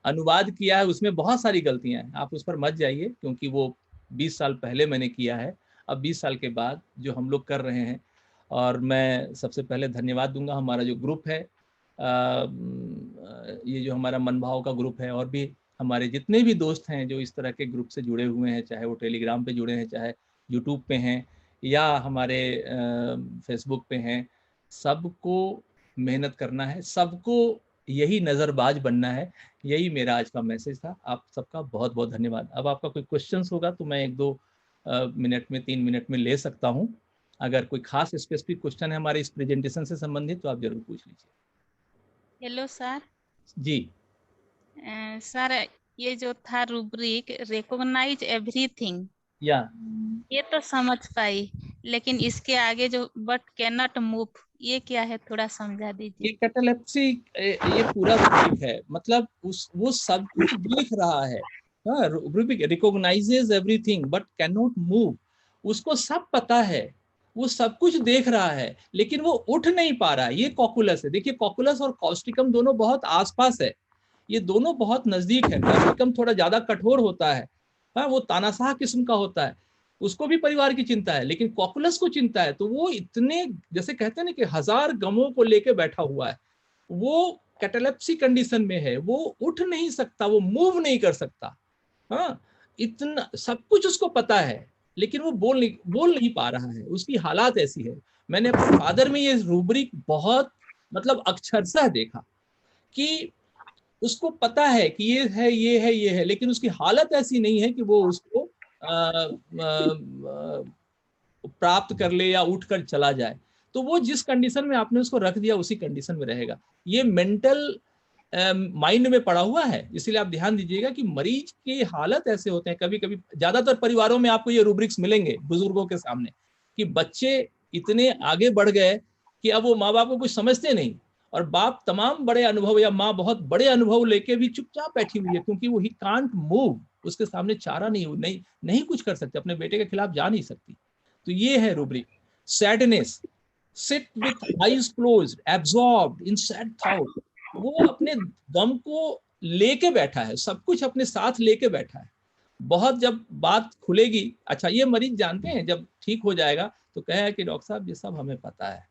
अनुवाद किया है उसमें बहुत सारी गलतियां हैं, आप उस पर मत जाइए, क्योंकि वो 20 साल पहले मैंने किया है। अब 20 साल के बाद जो हम लोग कर रहे हैं, और मैं सबसे पहले धन्यवाद दूंगा हमारा जो ग्रुप है, ये जो हमारा मन भाव का ग्रुप है, और भी हमारे जितने भी दोस्त हैं जो इस तरह के ग्रुप से जुड़े हुए हैं, चाहे वो टेलीग्राम पे जुड़े हैं, चाहे यूट्यूब पे हैं, या हमारे फेसबुक पे हैं, सबको मेहनत करना है, सबको यही नज़रबाज बनना है। यही मेरा आज का मैसेज था। आप सबका बहुत बहुत धन्यवाद। अब आपका कोई क्वेश्चंस होगा तो मैं 1-2 मिनट में, 3 मिनट में ले सकता हूं। अगर कोई खास स्पेसिफिक क्वेश्चन है हमारे इस प्रेजेंटेशन से संबंधित तो आप जरूर पूछ लीजिए। Hello sir. जी सर, ये जो था रूब्रिक रिकॉग्नाइज एवरीथिंग, या ये तो समझ पाई, लेकिन इसके आगे जो बट कैन नॉट मूव, ये क्या है, थोड़ा समझा ये दीजिए। कैटालेप्सी, ये पूरा रूब्रिक है, मतलब वो सब कुछ देख रहा है। हाँ, rubric recognises everything but can not move, उसको सब पता है, वो सब कुछ देख रहा है, लेकिन वो उठ नहीं पा रहा है। ये कॉकुलस है। देखिए, कॉकुलस और कॉस्टिकम दोनों बहुत आसपास है, ये दोनों बहुत नजदीक है। कॉस्टिकम थोड़ा ज्यादा कठोर होता है, हाँ, वो तानाशाह किस्म का होता है, उसको भी परिवार की चिंता है, लेकिन कॉकुलस को चिंता है। तो वो इतने, जैसे कहते हैं ना कि 1000 गमों को लेके बैठा हुआ है। वो कैटालेप्सी कंडीशन में है, वो उठ नहीं सकता, वो मूव नहीं कर सकता। हाँ, इतना सब कुछ उसको पता है, लेकिन वो बोल नहीं पा रहा है, उसकी हालात ऐसी है। मैंने अपने फादर में ये रूब्रिक बहुत, मतलब अक्षरशः देखा कि उसको पता है कि ये है, ये है, ये है, लेकिन उसकी हालत ऐसी नहीं है कि वो उसको प्राप्त कर ले या उठकर चला जाए। तो वो जिस कंडीशन में आपने उसको रख दिया उसी कंडीशन में रहेगा। ये मेंटल माइंड में पड़ा हुआ है। इसीलिए आप ध्यान दीजिएगा कि मरीज की हालत ऐसे होते हैं, कभी कभी ज्यादातर परिवारों में आपको ये रूब्रिक्स मिलेंगे बुजुर्गों के सामने, कि बच्चे इतने आगे बढ़ गए कि अब वो माँ बाप को कुछ समझते नहीं, और बाप तमाम बड़े अनुभव या माँ बहुत बड़े अनुभव लेके भी चुपचाप बैठी हुई है, क्योंकि वो ही कांट मूव, उसके सामने चारा नहीं कुछ कर सकते, अपने बेटे के खिलाफ जा नहीं सकती। तो ये है rubric. Sadness, sit with eyes closed absorbed in sad thought, वो अपने गम को लेके बैठा है, सब कुछ अपने साथ लेके बैठा है। बहुत जब बात खुलेगी, अच्छा ये मरीज जानते हैं जब ठीक हो जाएगा तो कहे कि डॉक्टर साहब ये सब हमें पता है,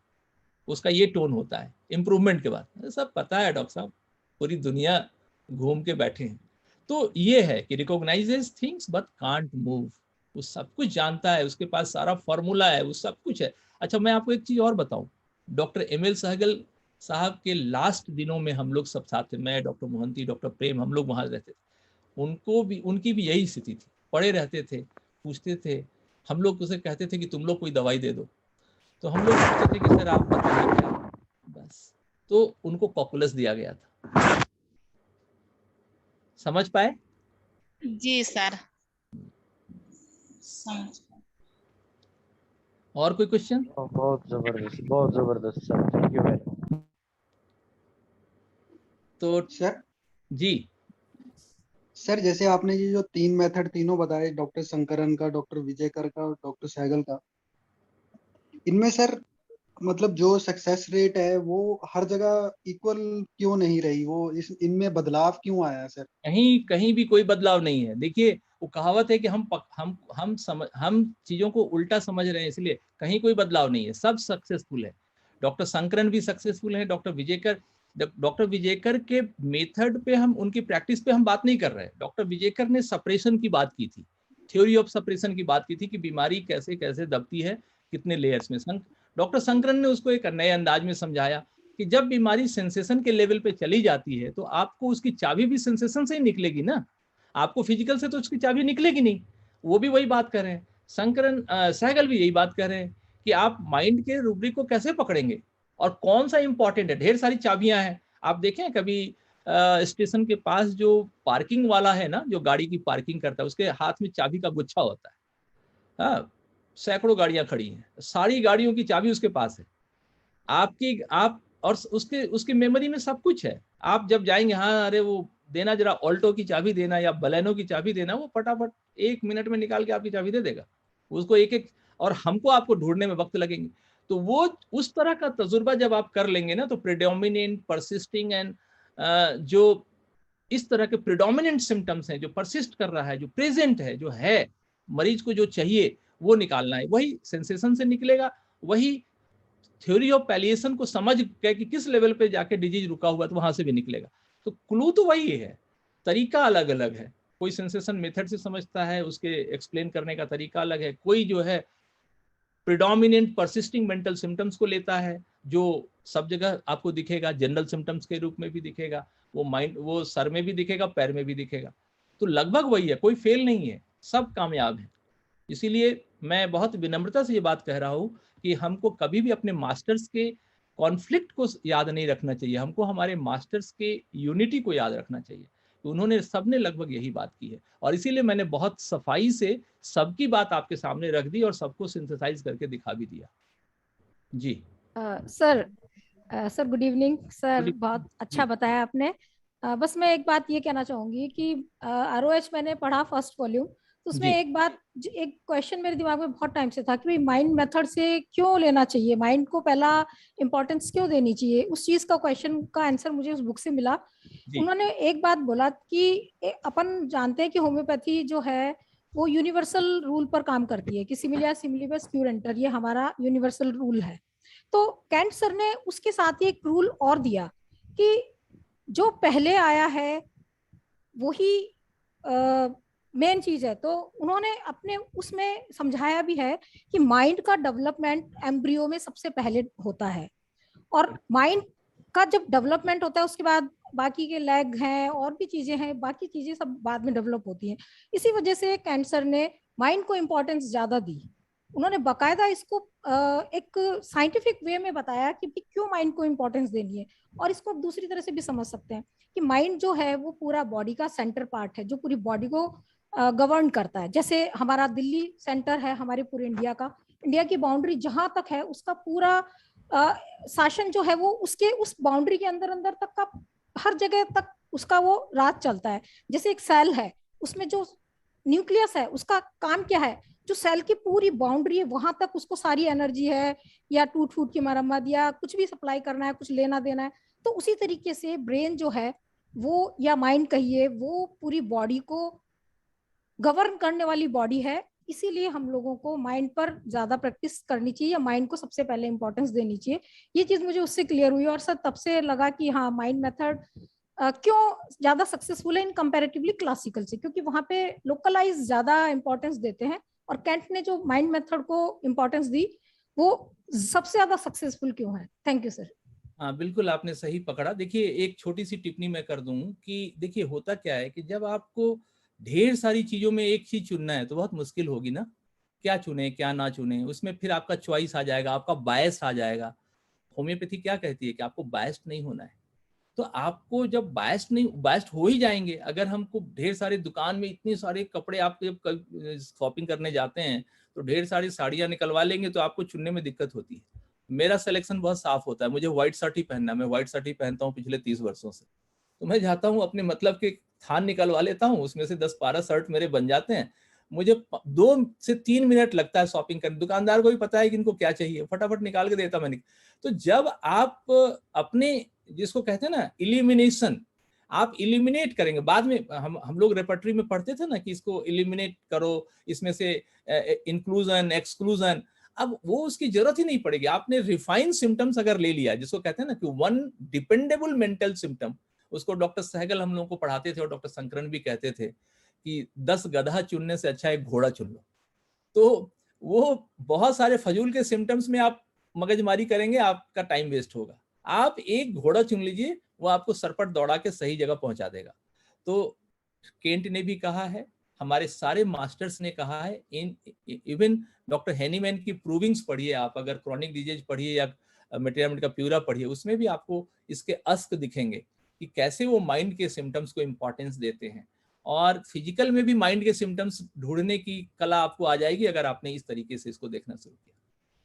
उसका ये टोन होता है इंप्रूवमेंट के बाद, सब पता है डॉक्टर साहब, पूरी दुनिया घूम के बैठे हैं। तो ये है कि recognises things but can't move, वो सब कुछ जानता है, उसके पास सारा फॉर्मूला है, वो सब कुछ है। अच्छा, मैं आपको एक चीज और बताऊं, डॉक्टर एम.एल. सहगल साहब के लास्ट दिनों में हम लोग सब साथ थे, मैं, डॉक्टर मोहंती, डॉक्टर प्रेम, हम लोग वहां रहते थे। उनकी भी यही स्थिति थी, पड़े रहते थे, पूछते थे, हम लोग उसे कहते थे कि तुम लोग कोई दवाई दे दो, तो हम लोग पूछते थे कि सर आप बताइए क्या, बस। तो उनको कॉकुलस दिया गया था। समझ पाए? जी सर, समझ। और कोई क्वेश्चन? बहुत जबरदस्त sir, thank you very much. तो सर जी, सर जैसे आपने ये जो 3 मेथड तीनों बताए, डॉक्टर शंकरन का, डॉक्टर विजयकर का और डॉक्टर सहगल का, इनमें सर मतलब जो सक्सेस रेट है वो हर जगह इक्वल क्यों नहीं रही, वो इनमें बदलाव क्यों आया सर? कहीं कहीं भी कोई बदलाव नहीं है। देखिए, वो कहावत है कि हम चीजों को उल्टा समझ रहे हैं, इसलिए कहीं कोई बदलाव नहीं है, सब सक्सेसफुल है। डॉक्टर शंकरन भी सक्सेसफुल है, डॉक्टर विजयकर के मेथड पे, हम उनकी प्रैक्टिस पे हम बात नहीं कर रहे हैं। डॉक्टर विजयकर ने सप्रेशन की बात की थी, थ्योरी ऑफ सप्रेशन की बात की थी कि बीमारी कैसे कैसे दबती है, कितने लेयर्स में। डॉक्टर शंकरन ने उसको एक नए अंदाज में समझाया कि जब बीमारी सेंसेशन के लेवल पे चली जाती है तो आपको उसकी चाबी भी सेंसेशन से ही निकलेगी ना, आपको फिजिकल से तो उसकी चाबी निकलेगी नहीं। वो भी वही बात कर रहे हैं, सहगल भी यही बात कर रहे हैं कि आप माइंड के रूब्रिक को कैसे पकड़ेंगे और कौन सा इंपॉर्टेंट है। ढेर सारी चाबियां हैं, आप देखें कभी स्टेशन के पास जो पार्किंग वाला है ना, जो गाड़ी की पार्किंग करता है, उसके हाथ में चाबी का गुच्छा होता है। हाँ, सैकड़ों गाड़ियां खड़ी हैं, सारी गाड़ियों की चाबी उसके पास है। आप और उसके उसकी मेमोरी में सब कुछ है। आप जब जाएंगे, हाँ अरे वो देना, जरा ऑल्टो की चाबी देना या बलेनो की चाबी देना, वो फटाफट 1 मिनट में निकाल के आपकी चाबी दे देगा। उसको एक एक, और हमको आपको ढूंढने में वक्त लगेंगे। तो वो उस तरह का तजुर्बा जब आप कर लेंगे ना, तो प्रिडोमिनेंट, परसिस्टिंग एंड जो इस तरह के प्रिडोमिनेंट सिम्टम्स हैं, जो परसिस्ट कर रहा है, जो प्रेजेंट है, जो है मरीज को जो चाहिए वो निकालना है, वही सेंसेशन से निकलेगा, वही थ्योरी ऑफ पैलिएशन को समझ के कि किस लेवल पे जाके डिजीज रुका हुआ है, तो वहां से भी निकलेगा। तो क्लू तो वही है, तरीका अलग अलग है। कोई सेंसेशन मेथड से समझता है, उसके एक्सप्लेन करने का तरीका अलग है। कोई जो है प्रिडोमिनेंट परसिस्टिंग मेंटल सिम्टम्स को लेता है, जो सब जगह आपको दिखेगा, जनरल सिम्टम्स के रूप में भी दिखेगा, वो माइंड, वो सर में भी दिखेगा, पैर में भी दिखेगा। तो लगभग वही है, कोई फेल नहीं है, सब कामयाब है। इसीलिए मैं बहुत विनम्रता से ये बात कह रहा हूँ कि हमको कभी भी अपने मास्टर्स के कॉन्फ्लिक्ट को याद नहीं रखना चाहिए, हमको हमारे मास्टर्स के यूनिटी को याद रखना चाहिए। तो उन्होंने सबने लगभग यही बात की है, और इसीलिए मैंने बहुत सफाई से सबकी बात आपके सामने रख दी और सबको सिंथेसाइज करके दिखा भी दिया। जी sir good evening sir, Good evening. बहुत अच्छा बताया आपने। बस मैं एक बात ये कहना चाहूंगी कि ROH मैंने पढ़ा फर्स्ट वॉल्यूम, तो उसमें एक क्वेश्चन मेरे दिमाग में बहुत टाइम से था कि भाई माइंड मेथड से क्यों लेना चाहिए, माइंड को पहला इंपॉर्टेंस क्यों देनी चाहिए। उस चीज का क्वेश्चन का आंसर मुझे उस बुक से मिला। उन्होंने एक बात बोला कि अपन जानते हैं कि होम्योपैथी जो है वो यूनिवर्सल रूल पर काम करती है कि सिमिलिया सिमिलिबस क्यूरेंटर, ये हमारा यूनिवर्सल रूल है। तो कैंट सर ने उसके साथ ही एक रूल और दिया कि जो पहले आया है वही मेन चीज है। तो उन्होंने अपने उसमें समझाया भी है कि माइंड का डेवलपमेंट एम्ब्रियो में सबसे पहले होता है, और माइंड का जब डेवलपमेंट होता है उसके बाद बाकी के लेग हैं और भी चीजें हैं, बाकी चीजें सब बाद में डेवलप होती हैं। इसी वजह से कैंट सर ने माइंड को इम्पोर्टेंस ज्यादा दी। उन्होंने बकायदा इसको एक साइंटिफिक वे में बताया कि क्यों माइंड को इम्पोर्टेंस देनी है। और इसको दूसरी तरह से भी समझ सकते हैं कि माइंड जो है वो पूरा बॉडी का सेंटर पार्ट है, जो पूरी बॉडी को गवर्न करता है। जैसे हमारा दिल्ली सेंटर है हमारे पूरे इंडिया का, इंडिया की बाउंड्री जहां तक है उसका पूरा शासन जो है वो उसके उस बाउंड्री के अंदर अंदर तक का हर जगह तक उसका वो राज चलता है। जैसे एक सेल है, उसमें जो न्यूक्लियस है उसका काम क्या है, जो सेल की पूरी बाउंड्री है वहां तक उसको सारी एनर्जी है, या टूट फूट की मरम्मत या कुछ भी सप्लाई करना है, कुछ लेना देना है। तो उसी तरीके से ब्रेन जो है वो, या माइंड कहिए, वो पूरी बॉडी को गवर्न करने वाली बॉडी है। इसीलिए हम लोगों को माइंड पर ज्यादा प्रैक्टिस करनी चाहिए, या माइंड को सबसे पहले इंपॉर्टेंस देनी चाहिए। ये चीज मुझे उससे क्लियर हुई, और सर तब से लगा कि हाँ माइंड मेथड क्यों ज्यादा सक्सेसफुल है इन कंपैरेटिवली क्लासिकल से, क्योंकि वहां पे लोकलाइज ज्यादा इंपॉर्टेंस देते हैं। और कैंट ने जो माइंड मेथड को इंपॉर्टेंस दी वो सबसे ज्यादा सक्सेसफुल क्यों है। Thank you sir. हाँ बिल्कुल, आपने सही पकड़ा। देखिए एक छोटी सी टिप्पणी मैं कर दूं कि देखिए होता क्या है कि जब आपको ढेर सारी चीजों में एक चीज चुनना है तो बहुत मुश्किल होगी ना, क्या चुने क्या ना चुने, उसमें फिर आपका चॉइस आ जाएगा, आपका बायस आ जाएगा। होम्योपैथी क्या कहती है कि आपको बायस्ड नहीं होना है। तो आपको जब बायस्ड हो ही जाएंगे, अगर हमको ढेर सारे दुकान में इतने सारे कपड़े, आप जब शॉपिंग करने जाते हैं तो ढेर सारी साड़ियां निकलवा लेंगे तो आपको चुनने में दिक्कत होती है। मेरा सिलेक्शन बहुत साफ होता है, मुझे व्हाइट शर्ट ही पहनना है, मैं व्हाइट शर्ट ही पहनता हूँ पिछले 30 वर्षों से। तो मैं जाता हूँ अपने मतलब के थान निकलवा लेता हूँ, उसमें से 10-12 शर्ट मेरे बन जाते हैं। मुझे 2 से 3 मिनट लगता है शॉपिंग करने, दुकानदार को भी पता है कि इनको क्या चाहिए, फटाफट निकाल के देता मैंने। तो जब आप अपने जिसको कहते हैं ना इलिमिनेशन, आप इलिमिनेट करेंगे। बाद में हम लोग रेपर्टरी में पढ़ते थे ना कि इसको इलिमिनेट करो, इसमें से इंक्लूजन एक्सक्लूजन, अब वो उसकी जरूरत ही नहीं पड़ेगी। आपने रिफाइंड सिम्टम्स अगर ले लिया, जिसको कहते हैं ना कि वन डिपेंडेबल मेंटल सिम्टम, उसको डॉक्टर सहगल हम लोगों को पढ़ाते थे और डॉक्टर शंकरन भी कहते थे कि 10 गधा चुनने से अच्छा एक घोड़ा चुन लो। तो वो बहुत सारे फजूल के सिम्टम्स में आप मगजमारी करेंगे, आपका टाइम वेस्ट होगा। आप एक घोड़ा चुन लीजिए, वो आपको सरपट दौड़ा के सही जगह पहुंचा देगा। तो केंट ने भी कहा है, हमारे सारे मास्टर्स ने कहा है, इवन डॉक्टर हेनीमैन की प्रूविंग्स पढ़िए आप, अगर क्रॉनिक डिजीज पढ़िए या मेटेरियल का प्यूरा पढ़िए, उसमें भी आपको इसके अस्क दिखेंगे कि कैसे वो माइंड के सिम्टम्स को इंपॉर्टेंस देते हैं। और फिजिकल में भी माइंड के सिम्टम्स ढूंढने की कला आपको आ जाएगी अगर आपने इस तरीके से इसको देखना शुरू किया।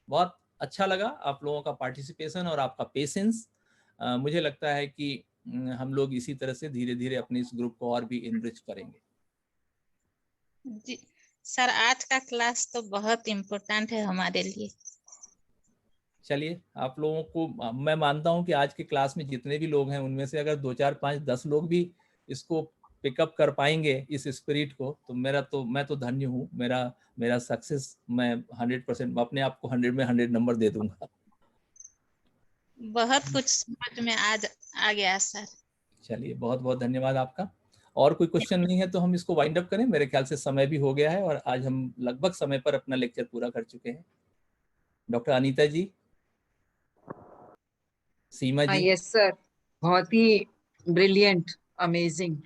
बहुत अच्छा लगा आप लोगों का पार्टिसिपेशन और आपका पेशेंस। मुझे लगता है कि हम लोग इसी तरह से धीरे धीरे अपने इस ग्रुप को और भी इनरिच करेंगे। जी सर, आज का क्लास तो बहुत इम्पोर्टेंट है हमारे लिए। चलिए, आप लोगों को मैं मानता हूं कि आज के क्लास में जितने भी लोग हैं उनमें से अगर 2, 4, 5, 10 लोग भी इसको पिकअप कर पाएंगे इस स्पिरिट को, तो मैं तो धन्य हूँ। मेरा सक्सेस, मैं 100% अपने आप को 100 में 100 नंबर दे दूंगा। बहुत कुछ समझ में आज आ गया सर। चलिए, बहुत बहुत धन्यवाद आपका। और कोई क्वेश्चन नहीं है तो हम इसको वाइंड अप करें, मेरे ख्याल से समय भी हो गया है और आज हम लगभग समय पर अपना लेक्चर पूरा कर चुके हैं। Doctor Anita ji, Seema ji. Yes sir, बहुत ही brilliant, amazing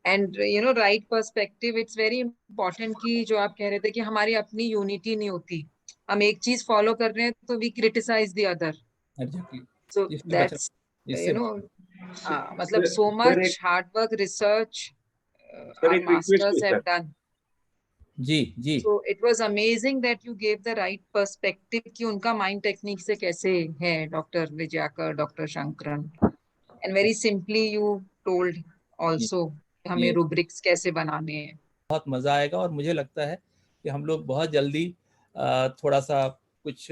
and right perspective. It's very important कि जो आप कह रहे थे कि हमारी अपनी यूनिटी नहीं होती, हम एक चीज फॉलो कर रहे हैं तो we criticise the other. So that's मतलब so much hard work, research Sir, our एक request masters है, have sir. done. जी जी So it was amazing that you gave the right perspective कि उनका mind technique से कैसे है doctor Vijayakar, doctor Sankaran, and very simply you told also हमें ये rubrics कैसे बनाने हैं. बहुत मज़ा आएगा और मुझे लगता है कि हम लोग बहुत जल्दी थोड़ा सा कुछ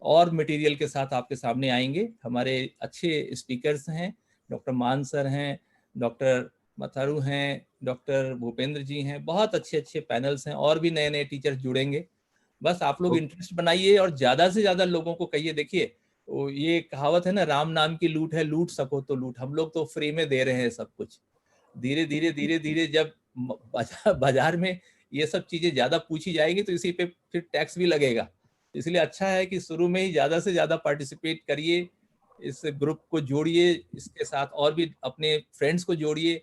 और मटेरियल के साथ आपके सामने आएंगे। हमारे अच्छे स्पीकर्स हैं, डॉक्टर मान सर हैं, डॉक्टर मथारू हैं, डॉक्टर भूपेंद्र जी हैं, बहुत अच्छे अच्छे पैनल्स हैं और भी नए नए टीचर्स जुड़ेंगे। बस आप लोग इंटरेस्ट बनाइए और ज़्यादा से ज़्यादा लोगों को कहिए। देखिए वो ये कहावत है ना, राम नाम की लूट है, लूट सको तो लूट। हम लोग तो फ्री में दे रहे हैं सब कुछ। धीरे धीरे धीरे धीरे जब बाजार में ये सब चीजें ज्यादा पूछी जाएगी तो इसी पे फिर टैक्स भी लगेगा। इसलिए अच्छा है कि शुरू में ही ज्यादा से ज्यादा पार्टिसिपेट करिए, इस ग्रुप को जोड़िए, इसके साथ और भी अपने फ्रेंड्स को जोड़िए।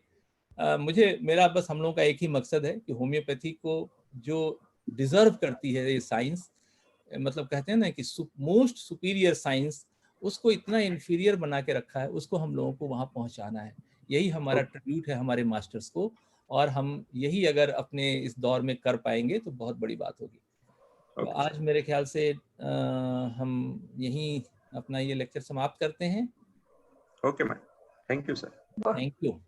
मेरा बस हम लोगों का एक ही मकसद है कि होम्योपैथी को जो डिजर्व करती है ये साइंस, मतलब कहते हैं ना कि मोस्ट सुपीरियर साइंस, उसको इतना इंफीरियर बना के रखा है, उसको हम लोगों को वहां पहुंचाना है। यही हमारा ट्रिब्यूट है हमारे मास्टर्स को, और हम यही अगर अपने इस दौर में कर पाएंगे तो बहुत बड़ी बात होगी। तो आज मेरे ख्याल से हम यहीं अपना ये लेक्चर समाप्त करते हैं। Okay, ma'am. Thank you, sir. Thank you.